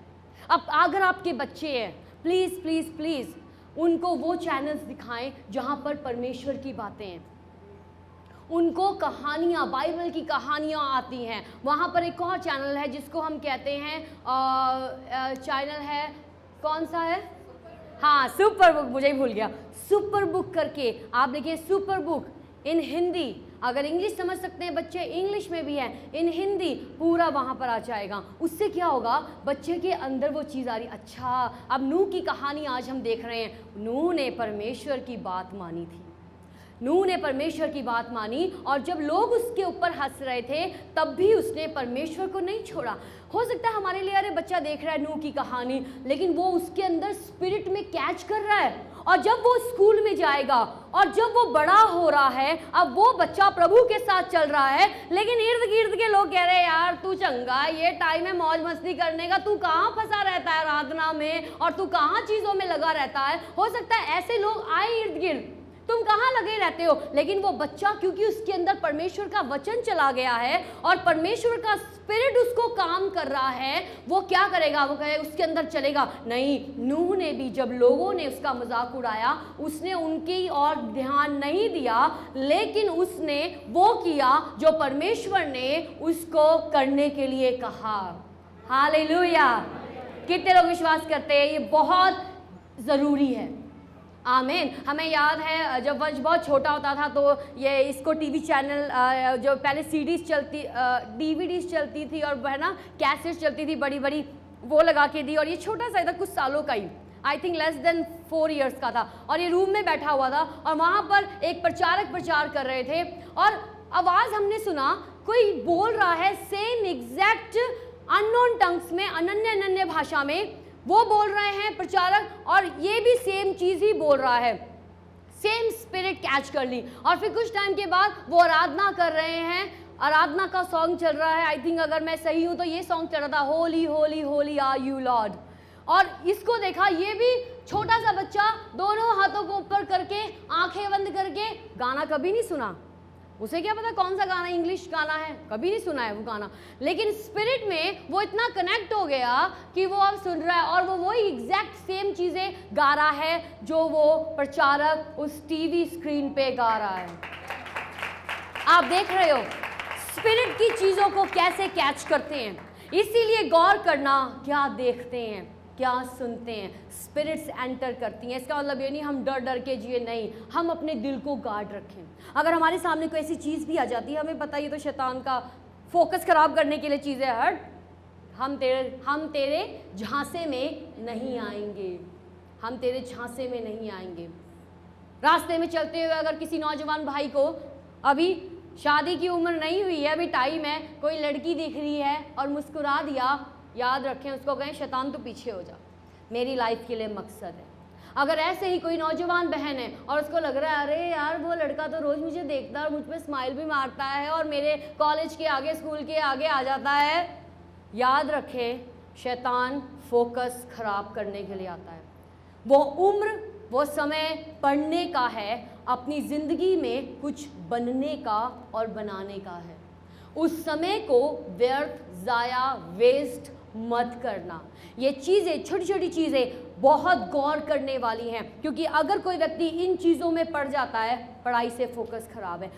अब अगर आपके बच्चे हैं, प्लीज़ प्लीज़ प्लीज़ उनको वो चैनल्स दिखाएं जहाँ पर परमेश्वर की बातें हैं, उनको कहानियाँ, बाइबल की कहानियाँ आती हैं। वहाँ पर एक और चैनल है जिसको हम कहते हैं, चैनल है, कौन सा है? हाँ, सुपर बुक, मुझे ही भूल गया, सुपर बुक करके आप देखिए, सुपर बुक इन हिंदी। अगर इंग्लिश समझ सकते हैं बच्चे, इंग्लिश में भी है, इन हिंदी पूरा वहाँ पर आ जाएगा। उससे क्या होगा, बच्चे के अंदर वो चीज़ आ रही, अच्छा अब नूह की कहानी आज हम देख रहे हैं। नूह ने परमेश्वर की बात मानी थी, नूह ने परमेश्वर की बात मानी, और जब लोग उसके ऊपर हंस रहे थे तब भी उसने परमेश्वर को नहीं छोड़ा। हो सकता है हमारे लिए, अरे बच्चा देख रहा है नूह की कहानी, लेकिन वो उसके अंदर स्पिरिट में कैच कर रहा है, और जब वो स्कूल में जाएगा और जब वो बड़ा हो रहा है, अब वो बच्चा प्रभु के साथ चल रहा है, लेकिन इर्द गिर्द के लोग कह रहे हैं यार तू चंगा, ये टाइम है मौज मस्ती करने का, तू कहाँ फंसा रहता है आराधना में, और तू कहाँ चीज़ों में लगा रहता है। हो सकता है ऐसे लोग आए इर्द गिर्द, तुम कहाँ लगे रहते हो, लेकिन वो बच्चा क्योंकि उसके अंदर परमेश्वर का वचन चला गया है और परमेश्वर का स्पिरिट उसको काम कर रहा है, वो क्या करेगा, वो कहे उसके अंदर चलेगा। नहीं, नूह ने भी जब लोगों ने उसका मजाक उड़ाया, उसने उनकी ओर ध्यान नहीं दिया, लेकिन उसने वो किया जो परमेश्वर ने उसको करने के लिए कहा। हालेलुया। कितने लोग विश्वास करते हैं ये बहुत ज़रूरी है? आमीन। हमें याद है जब वंश बहुत छोटा होता था तो ये इसको टीवी चैनल, जो पहले सीडीज चलती, डीवीडीज चलती थी और है ना कैसेट्स चलती थी बड़ी बड़ी, वो लगा के दी, और ये छोटा सा था, कुछ सालों का ही, I think less than 4 years का था, और ये रूम में बैठा हुआ था और वहाँ पर एक प्रचारक प्रचार कर रहे थे, और आवाज़ हमने सुना कोई बोल रहा है सेम एग्जैक्ट अननोन टंग्स में, अनन्य अनन्य भाषा में वो बोल रहे हैं प्रचारक, और ये भी सेम चीज़ ही बोल रहा है, सेम स्पिरिट कैच कर ली। और फिर कुछ टाइम के बाद वो आराधना कर रहे हैं, आराधना का सॉन्ग चल रहा है, आई थिंक अगर मैं सही हूँ तो ये सॉन्ग चल रहा था, holy holy holy are you lord. और इसको देखा, ये भी छोटा सा बच्चा दोनों हाथों को ऊपर करके आंखें बंद करके, गाना कभी नहीं सुना, उसे क्या पता कौन सा गाना, इंग्लिश गाना है, कभी नहीं सुना है वो गाना, लेकिन स्पिरिट में वो इतना कनेक्ट हो गया कि वो अब सुन रहा है, और वो वही एग्जैक्ट सेम चीज़ें गा रहा है जो वो प्रचारक उस टीवी स्क्रीन पे गा रहा है। आप देख रहे हो स्पिरिट की चीज़ों को कैसे कैच करते हैं। इसीलिए गौर करना, क्या देखते हैं, क्या सुनते हैं, स्पिरिट्स एंटर करती हैं। इसका मतलब ये नहीं हम डर डर के जिए, नहीं, हम अपने दिल को गार्ड रखें। अगर हमारे सामने कोई ऐसी चीज़ भी आ जाती है, हमें पता ही तो शैतान का फोकस खराब करने के लिए चीज़ है, हट, हम तेरे झांसे में नहीं आएंगे, हम तेरे झांसे में नहीं आएंगे। रास्ते में चलते हुए अगर किसी नौजवान भाई को, अभी शादी की उम्र नहीं हुई है, अभी टाइम है, कोई लड़की दिख रही है और मुस्कुरा दिया, याद रखें, उसको कहें शैतान तो पीछे हो जा, मेरी लाइफ के लिए मकसद है। अगर ऐसे ही कोई नौजवान बहन है और उसको लग रहा है अरे यार वो लड़का तो रोज़ मुझे देखता है और मुझ पर स्माइल भी मारता है और मेरे कॉलेज के आगे, स्कूल के आगे आ जाता है, याद रखें शैतान फोकस खराब करने के लिए आता है। वो उम्र, वो समय पढ़ने का है, अपनी ज़िंदगी में कुछ बनने का और बनाने का है। उस समय को व्यर्थ, ज़ाया, वेस्ट मत करना। ये चीज़ें, छोटी छोटी चीज़ें बहुत गौर करने वाली हैं, क्योंकि अगर कोई व्यक्ति इन चीज़ों में पड़ जाता है, पढ़ाई से फोकस खराब है।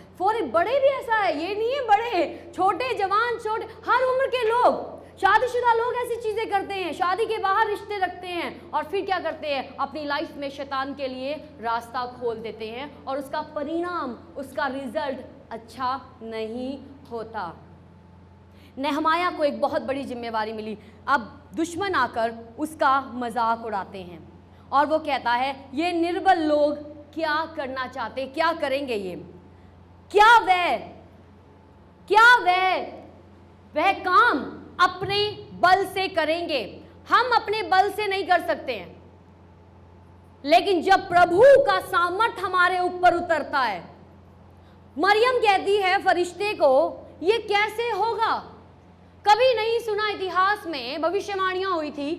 बड़े भी ऐसा है, ये नहीं है बड़े, छोटे, जवान, छोटे, हर उम्र के लोग, शादीशुदा लोग ऐसी चीजें करते हैं, शादी के बाहर रिश्ते रखते हैं और फिर क्या करते हैं, अपनी लाइफ में शैतान के लिए रास्ता खोल देते हैं और उसका परिणाम, उसका रिजल्ट अच्छा नहीं होता। नेहमाया को एक बहुत बड़ी जिम्मेवारी मिली। अब दुश्मन आकर उसका मजाक उड़ाते हैं और वो कहता है ये निर्बल लोग क्या करना चाहते, क्या करेंगे ये, क्या वह काम अपने बल से करेंगे। हम अपने बल से नहीं कर सकते हैं, लेकिन जब प्रभु का सामर्थ हमारे ऊपर उतरता है। मरियम कहती है फरिश्ते को, ये कैसे होगा? कभी नहीं सुना, इतिहास में भविष्यवाणियां हुई थी,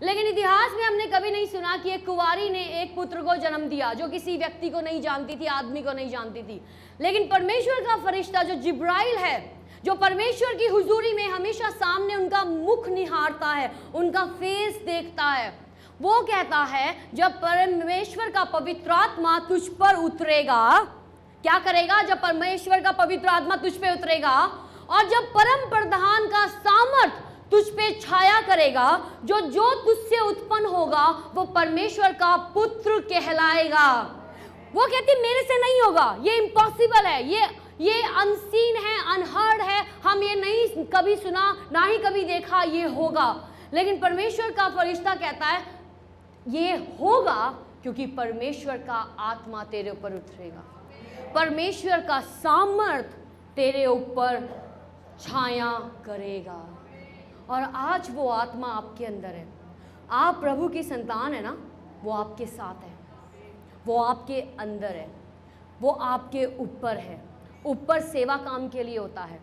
लेकिन इतिहास में हमने कभी नहीं सुना कि एक कुंवारी ने एक पुत्र को जन्म दिया जो किसी व्यक्ति को नहीं जानती थी, आदमी को नहीं जानती थी। लेकिन परमेश्वर का फरिश्ता जो जिब्राइल है, जो परमेश्वर की हुजूरी में हमेशा सामने उनका मुख निहारता है, उनका फेस देखता है, वो कहता है जब परमेश्वर का पवित्र आत्मा तुझ पर उतरेगा, क्या करेगा? जब परमेश्वर का पवित्र आत्मा तुझ पे उतरेगा और जब परम प्रधान का सामर्थ तुझ पे छाया करेगा, जो तुझसे उत्पन्न होगा वो परमेश्वर का पुत्र कहलाएगा। वो कहती मेरे से नहीं होगा, ये इम्पॉसिबल है, ये अनसीन है, अनहर्ड है, हम ये नहीं कभी सुना, ना ही कभी देखा ये होगा। लेकिन परमेश्वर का फरिश्ता कहता है ये होगा क्योंकि परमेश्वर का आत्मा तेरे ऊपर उतरेगा, परमेश्वर का सामर्थ तेरे ऊपर छाया करेगा। और आज वो आत्मा आपके अंदर है, आप प्रभु की संतान है ना, वो आपके साथ है, वो आपके अंदर है, वो आपके ऊपर है। ऊपर सेवा काम के लिए होता है,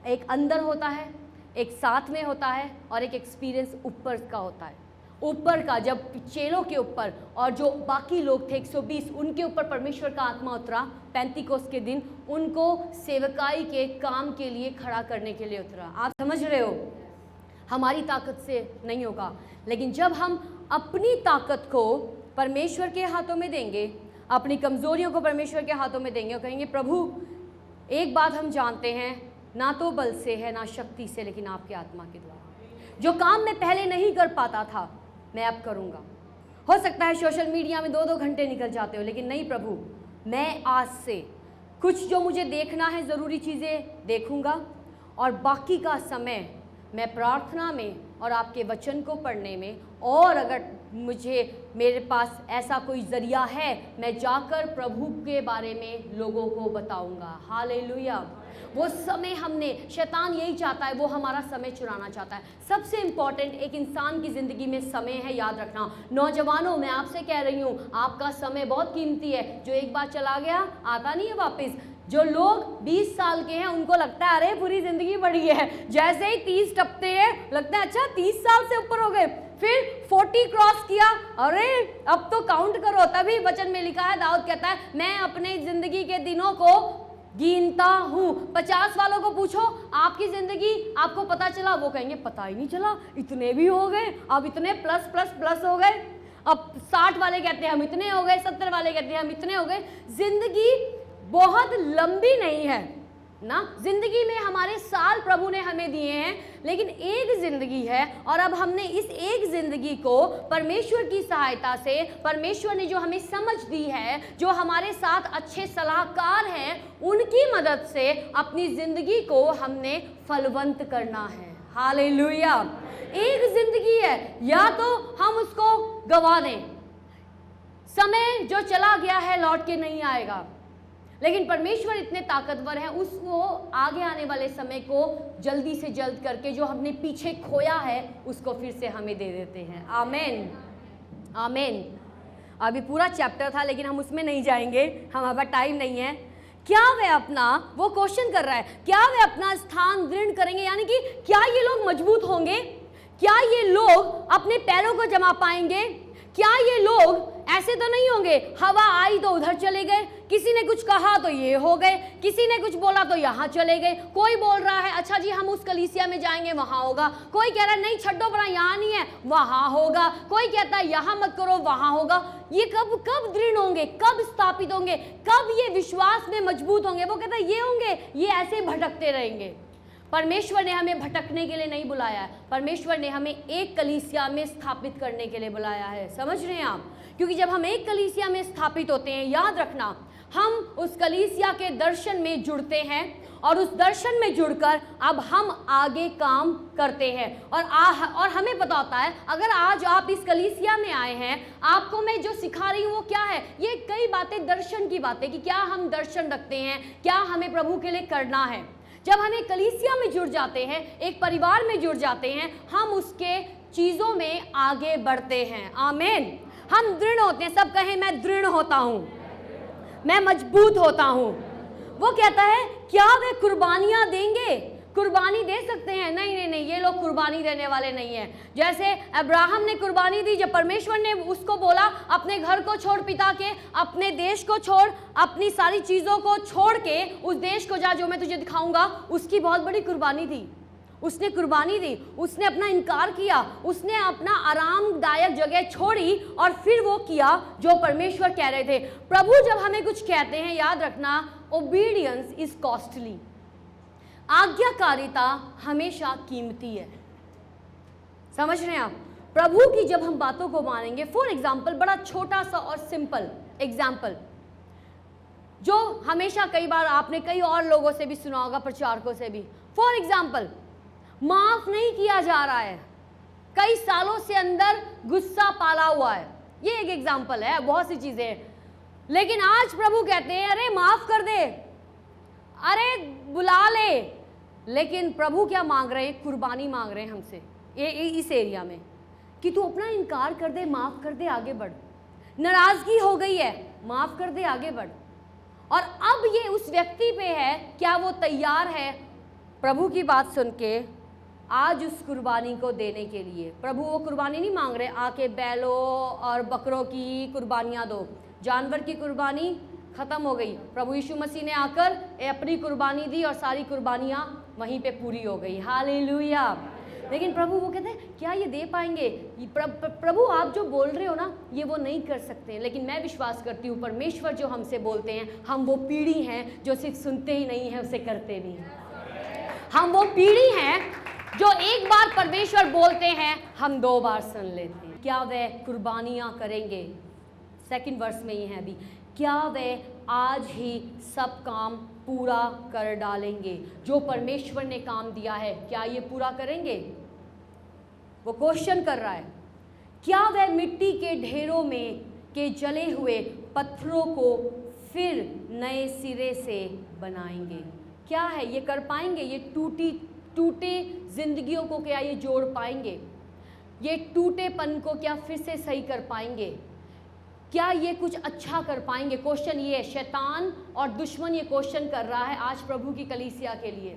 एक अंदर होता है, एक साथ में होता है और एक एक्सपीरियंस ऊपर का होता है। ऊपर का जब चेलों के ऊपर और जो बाकी लोग थे 120, उनके ऊपर परमेश्वर का आत्मा उतरा पेंतीकोस्त के दिन, उनको सेवकाई के काम के लिए खड़ा करने के लिए उतरा। आप समझ रहे हो, हमारी ताकत से नहीं होगा, लेकिन जब हम अपनी ताकत को परमेश्वर के हाथों में देंगे, अपनी कमजोरियों को परमेश्वर के हाथों में देंगे और कहेंगे प्रभु एक बात हम जानते हैं, ना तो बल से है ना शक्ति से, लेकिन आपके आत्मा के द्वारा। जो काम मैं पहले नहीं कर पाता था मैं अब करूँगा। हो सकता है सोशल मीडिया में 2-2 घंटे निकल जाते हो, लेकिन नहीं प्रभु, मैं आज से कुछ जो मुझे देखना है ज़रूरी चीज़ें देखूँगा और बाकी का समय मैं प्रार्थना में और आपके वचन को पढ़ने में, और अगर मेरे पास ऐसा कोई ज़रिया है मैं जाकर प्रभु के बारे में लोगों को बताऊंगा। हालेलुया। वो समय हमने, शैतान यही चाहता है, वो हमारा समय चुराना चाहता है। सबसे इम्पॉर्टेंट एक इंसान की ज़िंदगी में समय है, याद रखना। नौजवानों, मैं आपसे कह रही हूँ आपका समय बहुत कीमती है, जो एक बार चला गया आता नहीं है वापस। जो लोग 20 साल के हैं उनको लगता है अरे पूरी ज़िंदगी बढ़ी है, जैसे ही 30 टपते हैं लगता है अच्छा 30 साल से ऊपर हो गए, फिर 40 क्रॉस किया, अरे अब तो काउंट करो। तभी वचन में लिखा है, दाऊद कहता है मैं अपने ज़िंदगी के दिनों को गिनता हूँ। 50 वालों को पूछो आपकी ज़िंदगी आपको पता चला, वो कहेंगे पता ही नहीं चला, इतने भी हो गए, अब इतने प्लस प्लस प्लस हो गए। अब 60 वाले कहते हैं हम इतने हो गए, 70 वाले कहते हैं हम इतने हो गए। ज़िंदगी बहुत लंबी नहीं है ना, जिंदगी में हमारे साल प्रभु ने हमें दिए हैं, लेकिन एक जिंदगी है और अब हमने इस एक जिंदगी को परमेश्वर की सहायता से, परमेश्वर ने जो हमें समझ दी है, जो हमारे साथ अच्छे सलाहकार हैं, उनकी मदद से अपनी जिंदगी को हमने फलवंत करना है। हालेलुया। एक जिंदगी है, या तो हम उसको गवा दें, समय जो चला गया है लौट के नहीं आएगा, लेकिन परमेश्वर इतने ताकतवर हैं, उसको आगे आने वाले समय को जल्दी से जल्द करके जो हमने पीछे खोया है उसको फिर से हमें दे देते हैं। आमेन, आमेन। अभी पूरा चैप्टर था लेकिन हम उसमें नहीं जाएंगे, हमारा टाइम नहीं है। क्या वे अपना, वो क्वेश्चन कर रहा है, क्या वे अपना स्थान दृढ़ करेंगे, यानी कि क्या ये लोग मजबूत होंगे, क्या ये लोग अपने पैरों को जमा पाएंगे, क्या ये लोग ऐसे तो नहीं होंगे हवा आई तो उधर चले गए, किसी ने कुछ कहा तो ये हो गए, किसी ने कुछ बोला तो यहाँ चले गए, कोई बोल रहा है अच्छा जी हम उस कलीसिया में जाएंगे वहाँ होगा, कोई कह रहा है नहीं छड्डो बड़ा यहाँ नहीं है वहाँ होगा, कोई कहता है यहाँ मत करो वहाँ होगा। ये कब कब दृढ़ होंगे, कब स्थापित होंगे, कब ये विश्वास में मजबूत होंगे? वो कहता है ये होंगे, ये ऐसे भटकते रहेंगे। परमेश्वर ने हमें भटकने के लिए नहीं बुलाया है, परमेश्वर ने हमें एक कलीसिया में स्थापित करने के लिए बुलाया है। समझ रहे हैं आप? क्योंकि जब हम एक कलीसिया में स्थापित होते हैं, याद रखना, हम उस कलीसिया के दर्शन में जुड़ते हैं और उस दर्शन में जुड़कर अब हम आगे काम करते हैं। और हमें पता होता है, अगर आज आप इस कलीसिया में आए हैं, आपको मैं जो सिखा रही हूँ वो क्या है? ये कई बातें दर्शन की बातें, कि क्या हम दर्शन रखते हैं, क्या हमें प्रभु के लिए करना है। जब हम एक कलीसिया में जुड़ जाते हैं, एक परिवार में जुड़ जाते हैं, हम उसके चीज़ों में आगे बढ़ते हैं। आमीन। हम दृढ़ होते हैं। सब कहें, मैं दृढ़ होता हूँ, मैं मजबूत होता हूँ। वो कहता है, क्या वे कुर्बानियाँ देंगे? कुर्बानी दे सकते हैं? नहीं नहीं नहीं, ये लोग कुर्बानी देने वाले नहीं हैं। जैसे अब्राहम ने कुर्बानी दी, जब परमेश्वर ने उसको बोला अपने घर को छोड़, पिता के, अपने देश को छोड़, अपनी सारी चीज़ों को छोड़ के उस देश को जा जो मैं तुझे दिखाऊंगा, उसकी बहुत बड़ी कुर्बानी थी। उसने कुर्बानी दी, उसने अपना इनकार किया, उसने अपना आरामदायक जगह छोड़ी और फिर वो किया जो परमेश्वर कह रहे थे। प्रभु जब हमें कुछ कहते हैं, याद रखना, ओबीडियंस इज कॉस्टली। आज्ञाकारिता हमेशा कीमती है। समझ रहे हैं आप? प्रभु की जब हम बातों को मानेंगे, फॉर एग्जाम्पल, बड़ा छोटा सा और सिंपल एग्जाम्पल जो हमेशा कई बार आपने कई और लोगों से भी सुना होगा, प्रचारकों से भी। फॉर एग्जाम्पल, माफ नहीं किया जा रहा है, कई सालों से अंदर गुस्सा पाला हुआ है, ये एक एग्जाम्पल है, बहुत सी चीजें हैं। लेकिन आज प्रभु कहते हैं, अरे माफ कर दे, अरे बुला ले। लेकिन प्रभु क्या मांग रहे हैं? कुर्बानी मांग रहे हैं हमसे इस एरिया में, कि तू अपना इनकार कर दे, माफ कर दे, आगे बढ़। नाराजगी हो गई है, माफ कर दे, आगे बढ़। और अब ये उस व्यक्ति पे है, क्या वो तैयार है प्रभु की बात सुन के आज उस कुर्बानी को देने के लिए? प्रभु वो कुर्बानी नहीं मांग रहे, आके बैलों और बकरों की कुर्बानियाँ दो। जानवर की कुर्बानी ख़त्म हो गई, प्रभु यीशु मसीह ने आकर अपनी कुर्बानी दी और सारी कुर्बानियाँ वहीं पे पूरी हो गई। हालेलुया। लेकिन प्रभु वो कहते हैं, क्या ये दे पाएंगे? प्रभु आप जो बोल रहे हो ना, ये वो नहीं कर सकते। लेकिन मैं विश्वास करती हूँ, परमेश्वर जो हमसे बोलते हैं, हम वो पीढ़ी हैं जो सिर्फ सुनते ही नहीं हैं, उसे करते भी हैं। हम वो पीढ़ी हैं जो एक बार परमेश्वर बोलते हैं, हम 2 बार सुन लेते हैं। क्या वे कुर्बानियाँ करेंगे? सेकंड वर्स में ये है अभी, क्या वे आज ही सब काम पूरा कर डालेंगे? जो परमेश्वर ने काम दिया है, क्या ये पूरा करेंगे? वो क्वेश्चन कर रहा है। क्या वे मिट्टी के ढेरों में के जले हुए पत्थरों को फिर नए सिरे से बनाएंगे? क्या है, ये कर पाएंगे? ये टूटे जिंदगियों को क्या ये जोड़ पाएंगे? ये टूटेपन को क्या फिर से सही कर पाएंगे? क्या ये कुछ अच्छा कर पाएंगे? क्वेश्चन ये है, शैतान और दुश्मन ये क्वेश्चन कर रहा है आज प्रभु की कलीसिया के लिए।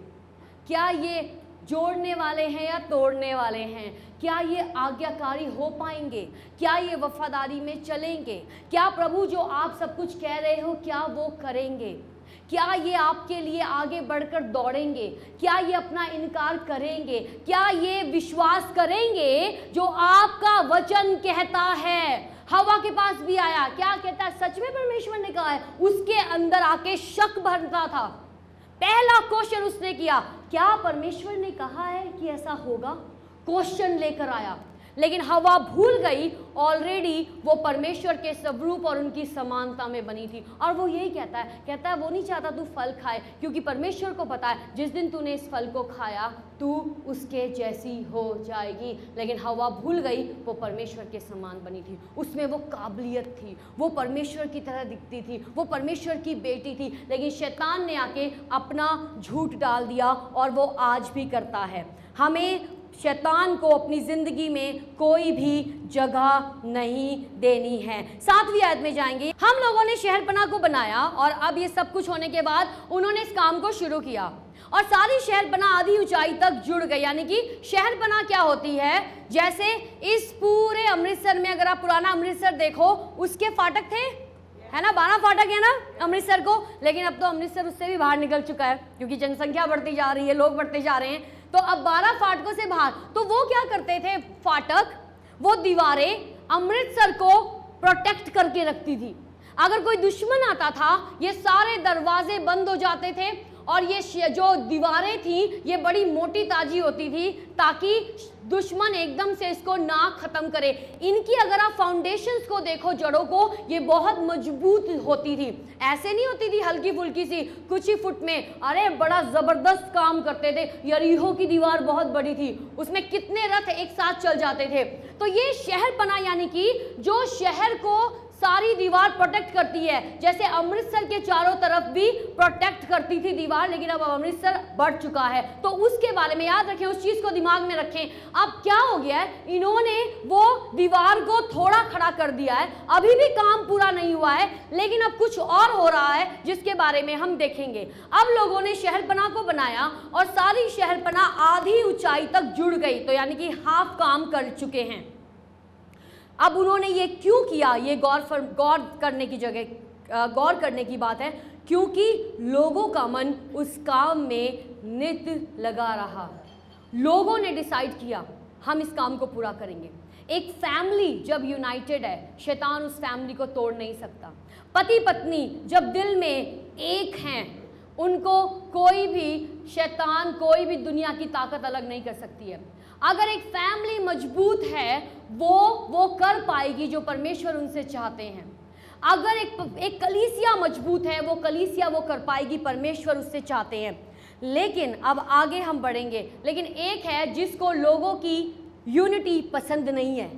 क्या ये जोड़ने वाले हैं या तोड़ने वाले हैं? क्या ये आज्ञाकारी हो पाएंगे? क्या ये वफादारी में चलेंगे? क्या प्रभु जो आप सब कुछ कह रहे हो, क्या वो करेंगे? क्या ये आपके लिए आगे बढ़कर दौड़ेंगे? क्या ये अपना इनकार करेंगे? क्या ये विश्वास करेंगे जो आपका वचन कहता है? हवा के पास भी आया, क्या कहता है? सच में परमेश्वर ने कहा है। उसके अंदर आके शक भरता था। पहला क्वेश्चन उसने किया, क्या परमेश्वर ने कहा है कि ऐसा होगा? क्वेश्चन लेकर आया। लेकिन हवा भूल गई, ऑलरेडी वो परमेश्वर के स्वरूप और उनकी समानता में बनी थी। और वो यही कहता है वो नहीं चाहता तू फल खाए, क्योंकि परमेश्वर को पता है जिस दिन तूने इस फल को खाया तू उसके जैसी हो जाएगी। लेकिन हवा भूल गई, वो परमेश्वर के समान बनी थी, उसमें वो काबिलियत थी, वो परमेश्वर की तरह दिखती थी, वो परमेश्वर की बेटी थी। लेकिन शैतान ने आके अपना झूठ डाल दिया, और वो आज भी करता है। हमें शैतान को अपनी ज़िंदगी में कोई भी जगह नहीं देनी है। 7वीं आयत में जाएंगे। हम लोगों ने शहरपनाह को बनाया, और अब ये सब कुछ होने के बाद उन्होंने इस काम को शुरू किया, और सारी शहरपनाह आधी ऊंचाई तक जुड़ गई। यानी कि शहरपनाह क्या होती है? जैसे इस पूरे अमृतसर में, अगर आप पुराना अमृतसर देखो, उसके फाटक थे, है ना, 12 फाटक है ना अमृतसर को। लेकिन अब तो अमृतसर उससे भी बाहर निकल चुका है, क्योंकि जनसंख्या बढ़ती जा रही है, लोग बढ़ते जा रहे हैं। तो अब 12 फाटकों से बाहर, तो वो क्या करते थे? फाटक, वो दीवारें अमृतसर को प्रोटेक्ट करके रखती थी। अगर कोई दुश्मन आता था, ये सारे दरवाजे बंद हो जाते थे, और ये जो दीवारें थी ये बड़ी मोटी ताजी होती थी ताकि दुश्मन एकदम से इसको ना खत्म करे। इनकी अगर आप फाउंडेशंस को देखो, जड़ों को, ये बहुत मजबूत होती थी, ऐसे नहीं होती थी हल्की फुल्की सी कुछ ही फुट में। अरे बड़ा जबरदस्त काम करते थे। यरीहो की दीवार बहुत बड़ी थी, उसमें कितने रथ एक साथ चल जाते थे। तो ये शहर बना, यानी कि जो शहर को सारी दीवार प्रोटेक्ट करती है, जैसे अमृतसर के चारों तरफ भी प्रोटेक्ट करती थी दीवार, लेकिन अब अमृतसर बढ़ चुका है। तो उसके बारे में याद रखें, उस चीज को दिमाग में रखें। अब क्या हो गया है, इन्होंने वो दीवार को थोड़ा खड़ा कर दिया है, अभी भी काम पूरा नहीं हुआ है, लेकिन अब कुछ और हो रहा है जिसके बारे में हम देखेंगे। अब लोगों ने शहरपनाह को बनाया और सारी शहरपनाह आधी ऊंचाई तक जुड़ गई, तो यानी कि हाफ काम कर चुके हैं। अब उन्होंने ये क्यों किया, ये गौर करने की जगह गौर करने की बात है, क्योंकि लोगों का मन उस काम में नित लगा रहा। लोगों ने डिसाइड किया हम इस काम को पूरा करेंगे। एक फैमिली जब यूनाइटेड है, शैतान उस फैमिली को तोड़ नहीं सकता। पति पत्नी जब दिल में एक हैं, उनको कोई भी शैतान, कोई भी दुनिया की ताकत अलग नहीं कर सकती है। अगर एक फैमिली मजबूत है, वो कर पाएगी जो परमेश्वर उनसे चाहते हैं। अगर एक कलीसिया मजबूत है, वो कलीसिया वो कर पाएगी परमेश्वर उससे चाहते हैं। लेकिन अब आगे हम बढ़ेंगे, लेकिन एक है जिसको लोगों की यूनिटी पसंद नहीं है,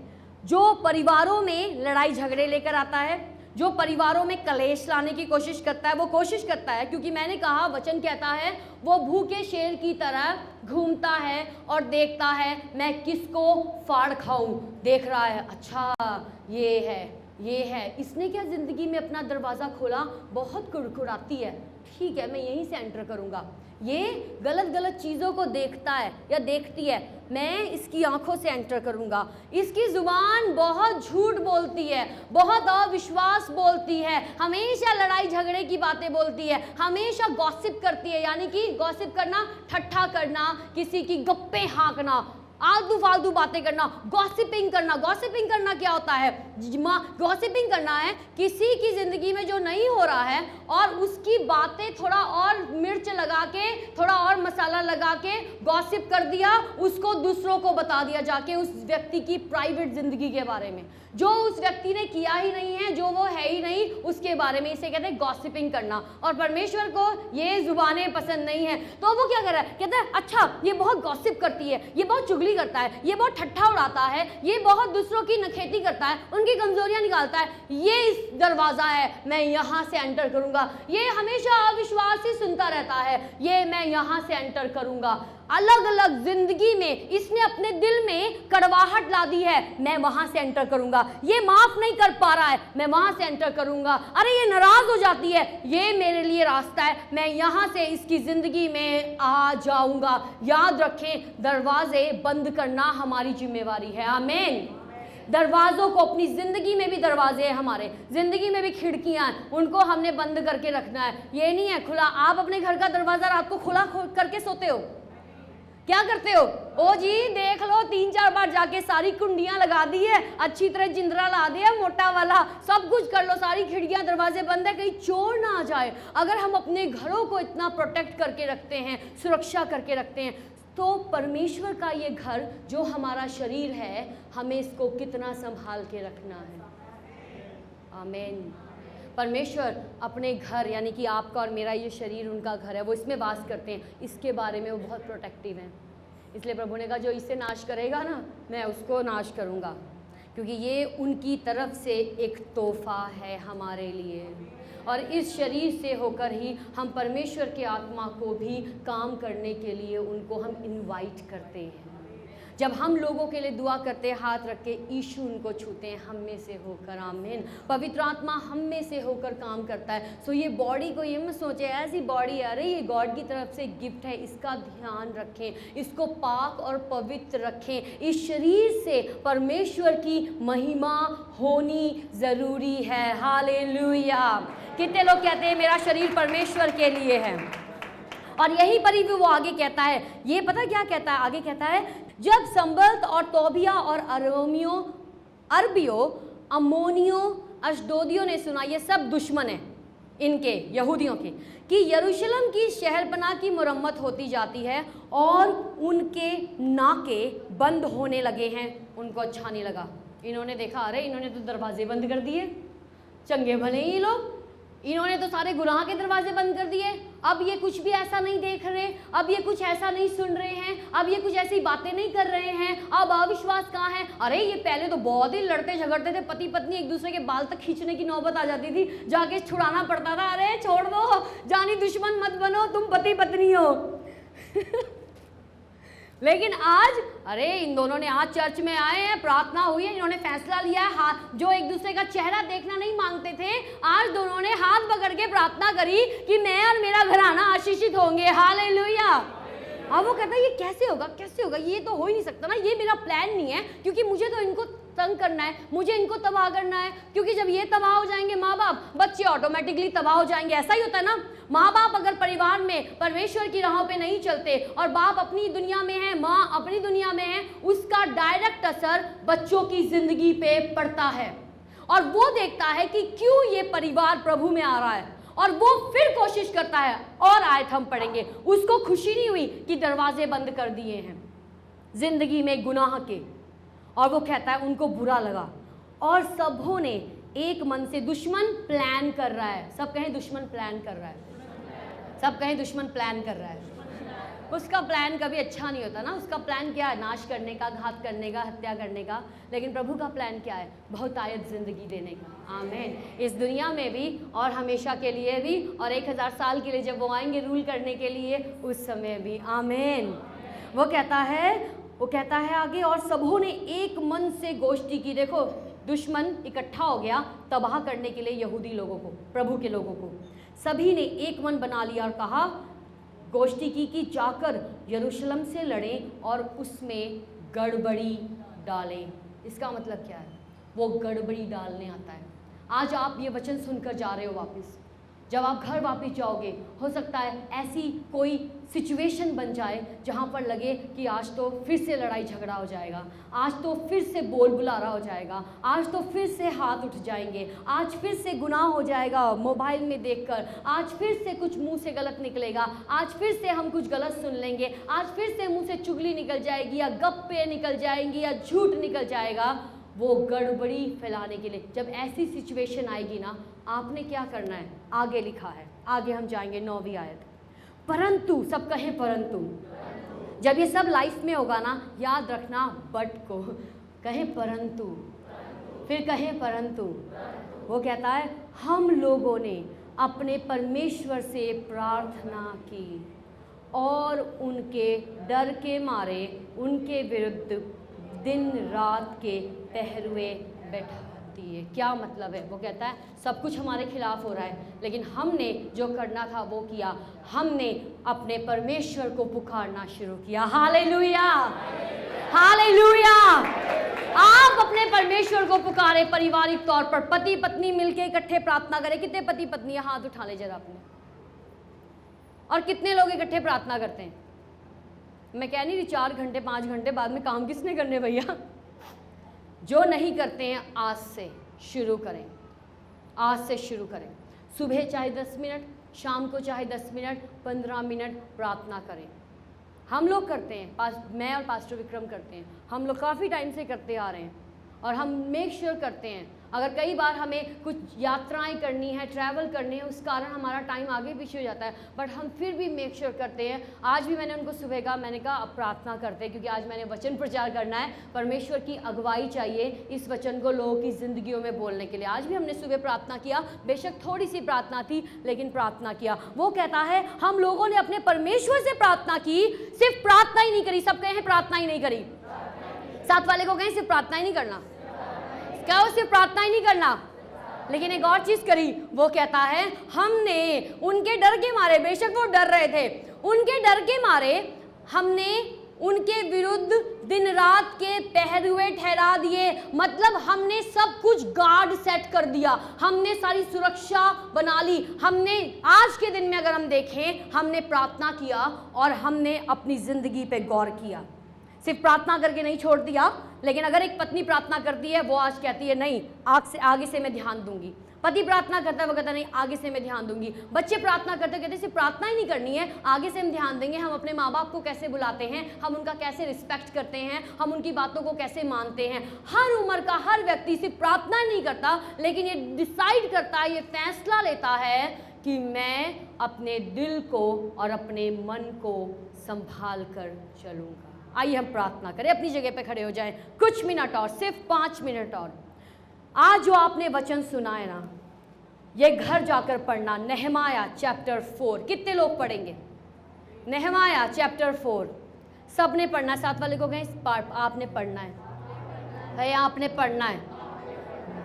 जो परिवारों में लड़ाई झगड़े लेकर आता है, जो परिवारों में कलेश लाने की कोशिश करता है। वो कोशिश करता है क्योंकि मैंने कहा, वचन कहता है वो भूखे शेर की तरह घूमता है और देखता है मैं किसको फाड़ खाऊं। देख रहा है, अच्छा ये है, इसने क्या ज़िंदगी में अपना दरवाज़ा खोला, बहुत कुड़कुड़ाती है, ठीक है मैं यहीं से एंटर करूँगा। ये गलत चीज़ों को देखता है या देखती है, मैं इसकी आंखों से एंटर करूँगा। इसकी ज़ुबान बहुत झूठ बोलती है, बहुत अविश्वास बोलती है, हमेशा लड़ाई झगड़े की बातें बोलती है, हमेशा गॉसिप करती है, यानी कि गॉसिप करना, ठट्ठा करना, किसी की गप्पे हाँकना, आलतू फालतू बातें करना, गॉसिपिंग करना। गॉसिपिंग करना क्या होता है? गॉसिपिंग करना है किसी की ज़िंदगी में जो नहीं हो रहा है और उसकी बातें थोड़ा और मिर्च लगा के, थोड़ा और मसाला लगा के गॉसिप कर दिया, उसको दूसरों को बता दिया जाके उस व्यक्ति की प्राइवेट ज़िंदगी के बारे में, जो उस व्यक्ति ने किया ही नहीं है, जो वो है ही नहीं, उसके बारे में। इसे कहते हैं गॉसिपिंग करना। और परमेश्वर को ये जुबानें पसंद नहीं है, तो वो क्या कर रहा है? कहता है अच्छा ये बहुत गॉसिप करती है, ये बहुत चुगली करता है, ये बहुत ठट्ठा उड़ाता है, ये बहुत दूसरों की नखेती करता है, उनकी कमजोरियां निकालता है, ये इस दरवाजा है, मैं यहाँ से एंटर करूंगा। ये हमेशा अविश्वास ही सुनता रहता है, ये मैं यहाँ से एंटर करूंगा। अलग अलग जिंदगी में इसने अपने दिल में कड़वाहट ला दी है, मैं वहां से एंटर करूंगा। ये माफ नहीं कर पा रहा है, मैं वहां से एंटर करूंगा। अरे ये नाराज हो जाती है, ये मेरे लिए रास्ता है, मैं यहां से इसकी जिंदगी में आ जाऊंगा। याद रखें, दरवाजे बंद करना हमारी जिम्मेवारी है। आमीन। दरवाज़ों को, अपनी ज़िंदगी में भी दरवाजे हैं, हमारे ज़िंदगी में भी खिड़कियां हैं, उनको हमने बंद करके रखना है। ये नहीं है खुला। आप अपने घर का दरवाज़ा रात को खुला करके सोते हो? क्या करते हो? ओ जी देख लो, 3-4 बार जाके सारी कुंडियां लगा दी है, अच्छी तरह जिंदरा ला दिया मोटा वाला, सब कुछ कर लो, सारी खिड़कियां दरवाजे बंद है, कहीं चोर ना आ जाए। अगर हम अपने घरों को इतना प्रोटेक्ट करके रखते हैं, सुरक्षा करके रखते हैं, तो परमेश्वर का ये घर जो हमारा शरीर है, हमें इसको कितना संभाल के रखना है। आमीन। परमेश्वर अपने घर, यानी कि आपका और मेरा ये शरीर उनका घर है, वो इसमें वास करते हैं, इसके बारे में वो बहुत प्रोटेक्टिव हैं। इसलिए प्रभु ने कहा जो इसे नाश करेगा ना, मैं उसको नाश करूँगा, क्योंकि ये उनकी तरफ से एक तोहफा है हमारे लिए। और इस शरीर से होकर ही हम परमेश्वर के आत्मा को भी काम करने के लिए उनको हम इनवाइट करते हैं। जब हम लोगों के लिए दुआ करते हैं, हाथ रख के, यीशु उनको छूते हैं हम में से होकर। आमीन। पवित्र आत्मा हम में से होकर काम करता है। सो ये बॉडी को ये मत सोचे ऐसी बॉडी है, अरे ये गॉड की तरफ से गिफ्ट है, इसका ध्यान रखें, इसको पाक और पवित्र रखें। इस शरीर से परमेश्वर की महिमा होनी ज़रूरी है। हालेलुया। कितने लोग कहते हैं मेरा शरीर परमेश्वर के लिए है? और यहीं पर ही वो आगे कहता है, ये पता क्या कहता है? आगे कहता है जब संबल्त और तोबिया और अरबियों, अमोनियों, अशदोदियों ने सुना, ये सब दुश्मन हैं, इनके यहूदियों के कि यरूशलेम की शहरपनाह की मुरम्मत होती जाती है और उनके नाके बंद होने लगे हैं। उनको अच्छा नहीं लगा। इन्होंने देखा अरे इन्होंने तो दरवाजे बंद कर दिए, चंगे भले ही लोग, इन्होंने तो सारे गुनाह के दरवाजे बंद कर दिए। अब ये कुछ भी ऐसा नहीं देख रहे, अब ये कुछ ऐसा नहीं सुन रहे हैं, अब ये कुछ ऐसी बातें नहीं कर रहे हैं। अब अविश्वास कहाँ है? अरे ये पहले तो बहुत ही लड़ते झगड़ते थे, पति पत्नी एक दूसरे के बाल तक खींचने की नौबत आ जाती थी, जाके छुड़ाना पड़ता था। अरे छोड़ दो, जानी दुश्मन मत बनो, तुम पति पत्नी हो। लेकिन आज अरे इन दोनों ने आज चर्च में आए हैं, प्रार्थना हुई है, इन्होंने फैसला लिया है, हाथ जो एक दूसरे का चेहरा देखना नहीं मांगते थे, आज दोनों ने हाथ पकड़ के प्रार्थना करी कि मैं और मेरा घराना आशीषित होंगे। हालेलुया। अब वो कहता है ये कैसे होगा, कैसे होगा, ये तो हो ही नहीं सकता ना, ये मेरा प्लान नहीं है, क्योंकि मुझे तो इनको तंग करना है, मुझे इनको तबाह करना है, क्योंकि जब ये तबाह हो जाएंगे माँ बाप, बच्चे ऑटोमेटिकली तबाह हो जाएंगे। ऐसा ही होता है ना, माँ बाप अगर परिवार में परमेश्वर की राहों पे नहीं चलते और बाप अपनी दुनिया में है, माँ अपनी दुनिया में है, उसका डायरेक्ट असर बच्चों की जिंदगी पे पड़ता है और वो देखता है कि क्यों ये परिवार प्रभु में आ रहा है और वो फिर कोशिश करता है। और आयत हम पढ़ेंगे, उसको खुशी नहीं हुई कि दरवाजे बंद कर दिए हैं जिंदगी में गुनाह के, और वो कहता है उनको बुरा लगा और सबों ने एक मन से, दुश्मन प्लान कर रहा है, सब कहें दुश्मन प्लान कर रहा है, सब कहें दुश्मन प्लान कर रहा है। उसका प्लान कभी अच्छा नहीं होता ना, उसका प्लान क्या है? नाश करने का, घात करने का, हत्या करने का। लेकिन प्रभु का प्लान क्या है? बहुतायत जिंदगी देने का। आमीन। इस दुनिया में भी और हमेशा के लिए भी, और 1000 साल के लिए जब वो आएंगे रूल करने के लिए, उस समय भी। आमीन। वो कहता है आगे, और सबों ने एक मन से गोष्ठी की। देखो दुश्मन इकट्ठा हो गया तबाह करने के लिए यहूदी लोगों को, प्रभु के लोगों को। सभी ने एक मन बना लिया और कहा, गोष्ठी की कि जाकर यरूशलेम से लड़ें और उसमें गड़बड़ी डालें। इसका मतलब क्या है? वो गड़बड़ी डालने आता है। आज आप ये वचन सुनकर जा रहे हो वापस, जब आप घर वापस जाओगे, हो सकता है ऐसी कोई सिचुएशन बन जाए जहाँ पर लगे कि आज तो फिर से लड़ाई झगड़ा हो जाएगा, आज तो फिर से बोल बुलारा हो जाएगा, आज तो फिर से हाथ उठ जाएंगे, आज फिर से गुनाह हो जाएगा मोबाइल में देखकर, आज फिर से कुछ मुंह से गलत निकलेगा, आज फिर से हम कुछ गलत सुन लेंगे, आज फिर से मुंह से चुगली निकल जाएगी या गप्पे निकल जाएंगी या झूठ निकल जाएगा। वो गड़बड़ी फैलाने के लिए जब ऐसी सिचुएशन आएगी ना, आपने क्या करना है? आगे लिखा है, आगे हम जाएंगे 9वीं आयत। परंतु, सब कहें परंतु। जब ये सब लाइफ में होगा ना, याद रखना बट को कहें परंतु, फिर कहें परंतु। वो कहता है हम लोगों ने अपने परमेश्वर से प्रार्थना की और उनके डर के मारे उनके विरुद्ध दिन रात के पहरुए बैठा दिए। क्या मतलब है? वो कहता है सब कुछ हमारे खिलाफ हो रहा है, लेकिन हमने जो करना था वो किया, हमने अपने परमेश्वर को पुकारना शुरू किया। Hallelujah, hallelujah. आप अपने परमेश्वर को पुकारे पारिवारिक तौर पर, पति पत्नी मिलके इकट्ठे प्रार्थना करें। कितने पति पत्नी हाथ उठा ले जरा अपने, और कितने लोग इकट्ठे प्रार्थना करते हैं? मैं कह नहीं रही 4 घंटे 5 घंटे बाद में काम किसने करने भैया। जो नहीं करते हैं आज से शुरू करें, आज से शुरू करें। सुबह चाहे 10 मिनट, शाम को चाहे 10 मिनट, 15 मिनट प्रार्थना करें। हम लोग करते हैं, मैं और पास्टर विक्रम करते हैं, हम लोग काफ़ी टाइम से करते आ रहे हैं, और हम मेक श्योर करते हैं अगर कई बार हमें कुछ यात्राएं करनी है, ट्रैवल करनी है, उस कारण हमारा टाइम आगे पीछे हो जाता है, बट हम फिर भी मेक श्योर करते हैं। आज भी मैंने उनको सुबह कहा, मैंने कहा अब प्रार्थना करते हैं, क्योंकि आज मैंने वचन प्रचार करना है, परमेश्वर की अगुवाई चाहिए इस वचन को लोगों की ज़िंदगियों में बोलने के लिए। आज भी हमने सुबह प्रार्थना किया, बेशक थोड़ी सी प्रार्थना थी, लेकिन प्रार्थना किया। वो कहता है हम लोगों ने अपने परमेश्वर से प्रार्थना की, सिर्फ प्रार्थना ही नहीं करी। सब कहें प्रार्थना ही नहीं करी। साथ वाले को कहें सिर्फ प्रार्थना ही नहीं करना, क्या वो सिर्फ प्रार्थना ही नहीं करना, लेकिन एक और चीज करी। वो कहता है हमने उनके डर के मारे, बेशक वो डर रहे थे, उनके डर के मारे हमने उनके विरुद्ध दिन रात के पहरुए ठहरा दिए। मतलब हमने सब कुछ गार्ड सेट कर दिया, हमने सारी सुरक्षा बना ली। हमने आज के दिन में अगर हम देखें, हमने प्रार्थना किया और हमने अपनी जिंदगी पे गौर किया सिर्फ प्रार्थना करके नहीं छोड़ दिया, लेकिन अगर एक पत्नी प्रार्थना करती है, वो आज कहती है नहीं आगे से मैं ध्यान दूंगी। पति प्रार्थना करता है, वो कहता नहीं आगे से मैं ध्यान दूंगी। बच्चे प्रार्थना करते कहते सिर्फ प्रार्थना ही नहीं करनी है, आगे से हम ध्यान देंगे, हम अपने माँ बाप को कैसे बुलाते हैं, हम उनका कैसे रिस्पेक्ट करते हैं, हम उनकी बातों को कैसे मानते हैं। हर उम्र का हर व्यक्ति सिर्फ प्रार्थना नहीं करता, लेकिन ये डिसाइड करता है, ये फैसला लेता है कि मैं अपने दिल को और अपने मन को संभाल कर चलूँगा। आइए हम प्रार्थना करें, अपनी जगह पे खड़े हो जाएं कुछ मिनट और, सिर्फ 5 मिनट और। आज जो आपने वचन सुना है ना, ये घर जाकर पढ़ना। नेहमाया चैप्टर 4, कितने लोग पढ़ेंगे? नेहमाया चैप्टर 4 सबने पढ़ना। साथ वाले को कहें आपने पढ़ना है, आपने पढ़ना है।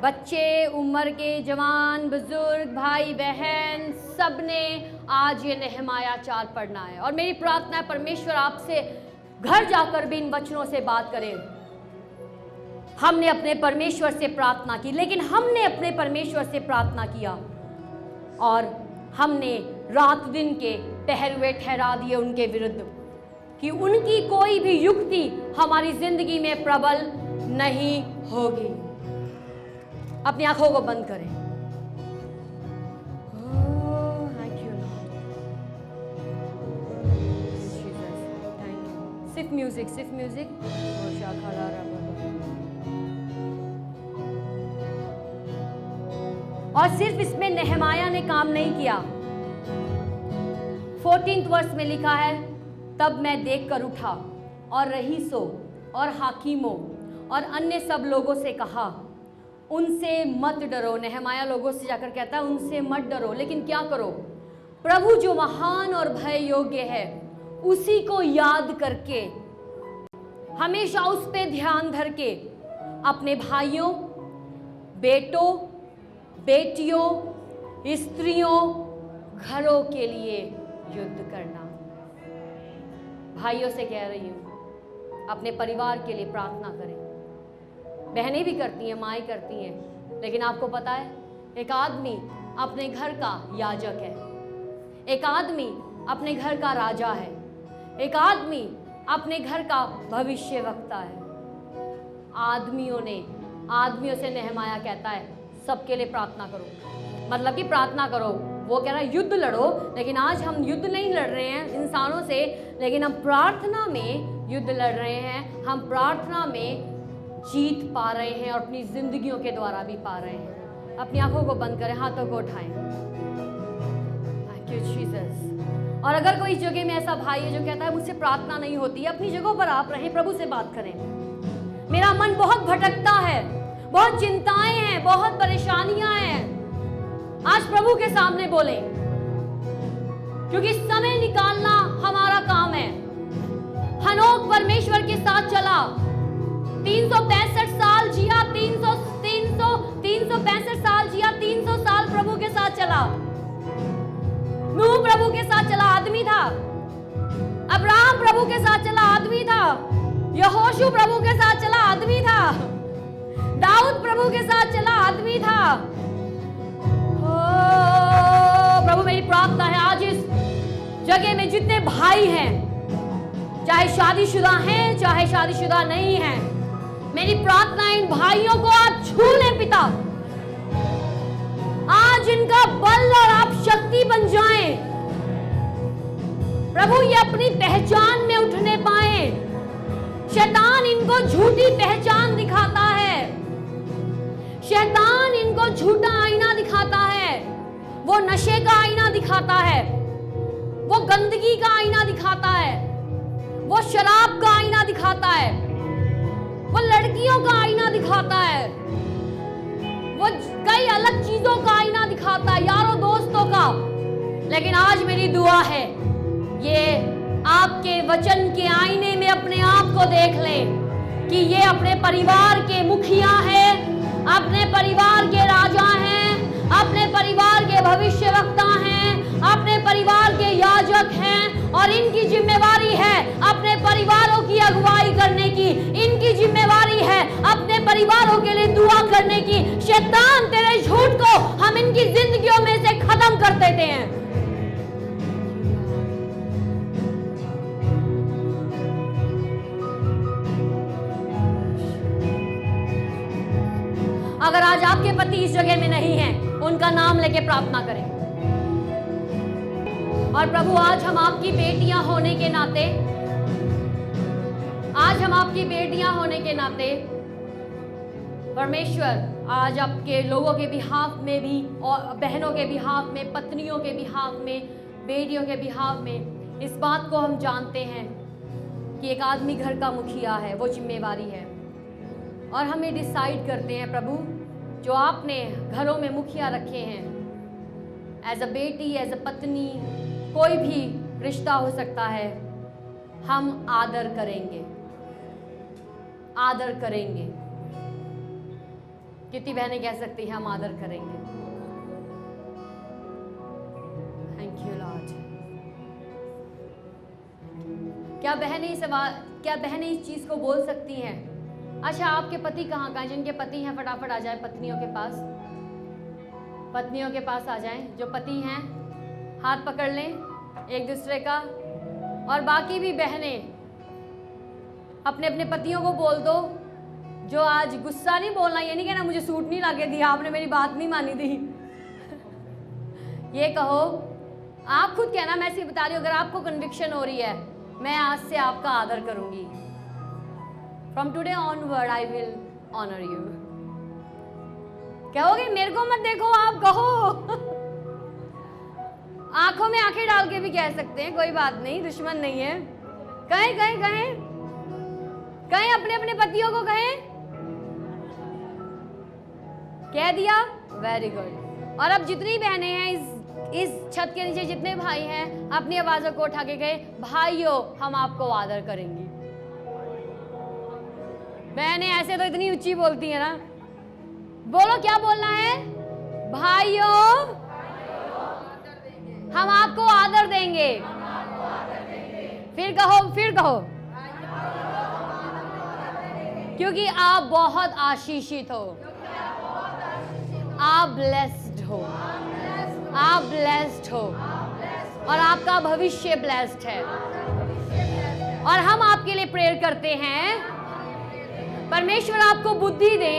बच्चे, उम्र के जवान, बुजुर्ग, भाई बहन, सबने आज ये नेहमाया 4 पढ़ना है। और मेरी प्रार्थना है परमेश्वर आपसे घर जाकर भी इन वचनों से बात करें। हमने अपने परमेश्वर से प्रार्थना की, लेकिन हमने अपने परमेश्वर से प्रार्थना किया और हमने रात दिन के पहरुए ठहरा दिए उनके विरुद्ध कि उनकी कोई भी युक्ति हमारी जिंदगी में प्रबल नहीं होगी। अपनी आंखों को बंद करें। सिर्फ म्यूजिक, सिर्फ म्यूजिक। और सिर्फ इसमें नेहमाया ने काम नहीं किया। 14th वर्ष में लिखा है, तब मैं देखकर उठा और रईसों और हाकिमों और अन्य सब लोगों से कहा, उनसे मत डरो। नेहमाया लोगों से जाकर कहता है उनसे मत डरो, लेकिन क्या करो? प्रभु जो महान और भय योग्य है, उसी को याद करके, हमेशा उस पे ध्यान धर के अपने भाइयों, बेटों, बेटियों, स्त्रियों, घरों के लिए युद्ध करना। भाइयों से कह रही हूँ, अपने परिवार के लिए प्रार्थना करें। बहनें भी करती हैं, माएँ करती हैं, लेकिन आपको पता है एक आदमी अपने घर का याजक है, एक आदमी अपने घर का राजा है, एक आदमी अपने घर का भविष्यवक्ता है। आदमियों से नेहमाया कहता है सबके लिए प्रार्थना करो, मतलब कि प्रार्थना करो। वो कह रहा है युद्ध लड़ो, लेकिन आज हम युद्ध नहीं लड़ रहे हैं इंसानों से, लेकिन हम प्रार्थना में युद्ध लड़ रहे हैं। हम प्रार्थना में जीत पा रहे हैं और अपनी जिंदगियों के द्वारा भी पा रहे हैं। अपनी आंखों को बंद करें, हाथों को उठाएं। Thank you Jesus. और अगर कोई जगह में ऐसा भाई है जो कहता है मुझसे प्रार्थना नहीं होती है, अपनी जगहों पर आप रहें, प्रभु से बात करें। मेरा मन बहुत भटकता है, बहुत चिंताएं हैं, बहुत परेशानियां हैं। आज प्रभु के सामने बोलें, क्योंकि समय निकालना हमारा काम है। हनोक परमेश्वर के साथ चला, 365 साल जिया, 365 साल जिया, 300 साल प्रभु के साथ चला। नूह प्रभु के साथ चला, आदमी था। अब्राहम प्रभु के साथ चला, आदमी था। यहोशू प्रभु के साथ चला, आदमी था। दाऊद प्रभु के साथ चला, आदमी था। प्रभु मेरी प्रार्थना है आज इस जगह में जितने भाई हैं, चाहे शादीशुदा हैं चाहे शादीशुदा नहीं हैं, मेरी प्रार्थना इन भाइयों को आप छू लें पिता। आज इनका बल और आप शक्ति बन जाएं प्रभु, ये अपनी पहचान में उठने पाए। शैतान इनको झूठी पहचान दिखाता है, शैतान इनको झूठा आईना दिखाता है। वो नशे का आईना दिखाता है, वो गंदगी का आईना दिखाता है, वो शराब का आईना दिखाता है, वो लड़कियों का आईना दिखाता है, वो कई अलग चीजों का आईना दिखाता है, यारों दोस्तों का। लेकिन आज मेरी दुआ है ये आपके वचन के आईने में अपने आप को देख लें कि ये अपने परिवार के मुखिया हैं, अपने परिवार के राजा हैं, अपने परिवार के भविष्यवक्ता हैं, अपने परिवार के याजक हैं, और इनकी जिम्मेवारी है अपने परिवारों की अगुवाई करने की। इनकी जिम्मेवारी है अपने परिवारों के लिए दुआ करने की। शैतान तेरे झूठ को हम इनकी जिंदगियों में से खत्म कर देते हैं। अगर आज आपके पति इस जगह में नहीं हैं, उनका नाम लेके प्रार्थना करें। और प्रभु, आज हम आपकी बेटियां होने के नाते, परमेश्वर, आज आपके लोगों के बिहाफ में भी, और बहनों के बिहाफ में, पत्नियों के बिहाफ में, बेटियों के बिहाफ में, इस बात को हम जानते हैं कि एक आदमी घर का मुखिया है, वो जिम्मेवारी है। और हम ये डिसाइड करते हैं प्रभु, जो आपने घरों में मुखिया रखे हैं, एज अ बेटी, एज अ पत्नी, कोई भी रिश्ता हो सकता है, हम आदर करेंगे, आदर करेंगे। कितनी बहनें कह सकती हैं हम आदर करेंगे? Thank you Lord. क्या बहनें इस चीज को बोल सकती हैं? अच्छा, आपके पति कहाँ हैं? जिनके पति हैं फटाफट आ जाए पत्नियों के पास, पत्नियों के पास आ जाएं। जो पति हैं हाथ पकड़ लें एक दूसरे का। और बाकी भी बहनें अपने अपने पतियों को बोल दो, जो आज गुस्सा नहीं बोलना, ये नहीं कहना मुझे सूट नहीं लगे दिया, आपने मेरी बात नहीं मानी थी। ये कहो, आप खुद कहना, मैं सिर्फ बता रही हूँ, अगर आपको कन्विक्शन हो रही है, मैं आज से आपका आदर करूंगी। From today onward I will honour you. कहोगे मेरे को मत देखो, आप कहो। आंखों में आंखें डाल के भी कह सकते हैं, कोई बात नहीं, दुश्मन नहीं है। कहें कहें कहें कहें, अपने अपने पतियों को कहें। कह दिया, वेरी गुड। और अब जितनी बहनें हैं इस छत के नीचे, जितने भाई हैं, अपनी आवाजों को उठा के कहे, भाइयों हम आपको आदर करेंगे। बहनें ऐसे तो इतनी ऊंची बोलती है ना, बोलो क्या बोलना है? भाइयों हम आपको आदर देंगे। फिर कहो, क्योंकि आप बहुत आशीषित हो, आप ब्लेस्ड हो, आप ब्लेस्ड हो, और आपका भविष्य ब्लेस्ड है। और हम आपके लिए प्रेयर करते हैं, परमेश्वर आपको बुद्धि दे,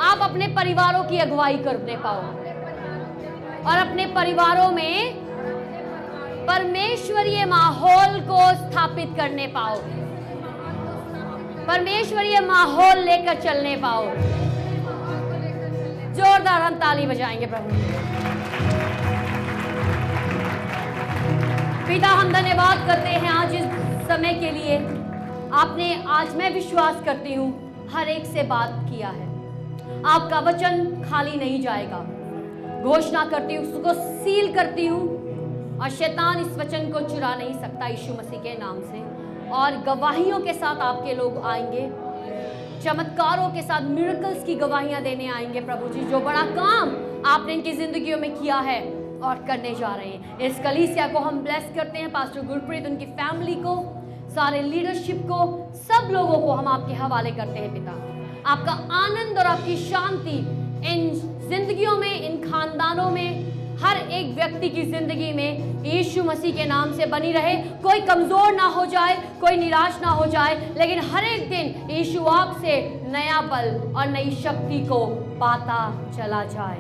आप अपने परिवारों की अगुवाई करने पाओ, और अपने परिवारों में परमेश्वरीय माहौल को स्थापित करने पाओ, परमेश्वरीय माहौल लेकर चलने पाओ। जोरदार हम ताली बजाएंगे प्रभु। पिता, हम धन्यवाद करते हैं आज इस समय के लिए। आपने आज, मैं विश्वास करती हूँ, हर एक से बात किया है। आपका वचन खाली नहीं जाएगा। घोषणा करती हूँ, उसको सील करती हूँ, और शैतान इस वचन को चुरा नहीं सकता यीशु मसीह के नाम से। और गवाहियों के साथ आपके लोग आएंगे, चमत्कारों के साथ मिरेकल्स की गवाहियां देने आएंगे प्रभु जी। जो बड़ा काम आपने इनकी जिंदगियों में किया है और करने जा रहे हैं, इस कलीसिया को हम ब्लेस करते हैं। पास्टर गुरप्रीत, उनकी फैमिली को, सारे लीडरशिप को, सब लोगों को हम आपके हवाले करते हैं पिता। आपका आनंद और आपकी शांति इन जिंदगियों में, इन खानदानों में, हर एक व्यक्ति की जिंदगी में यीशु मसीह के नाम से बनी रहे। कोई कमजोर ना हो जाए, कोई निराश ना हो जाए, लेकिन हर एक दिन यीशु आपसे नया बल और नई शक्ति को पाता चला जाए।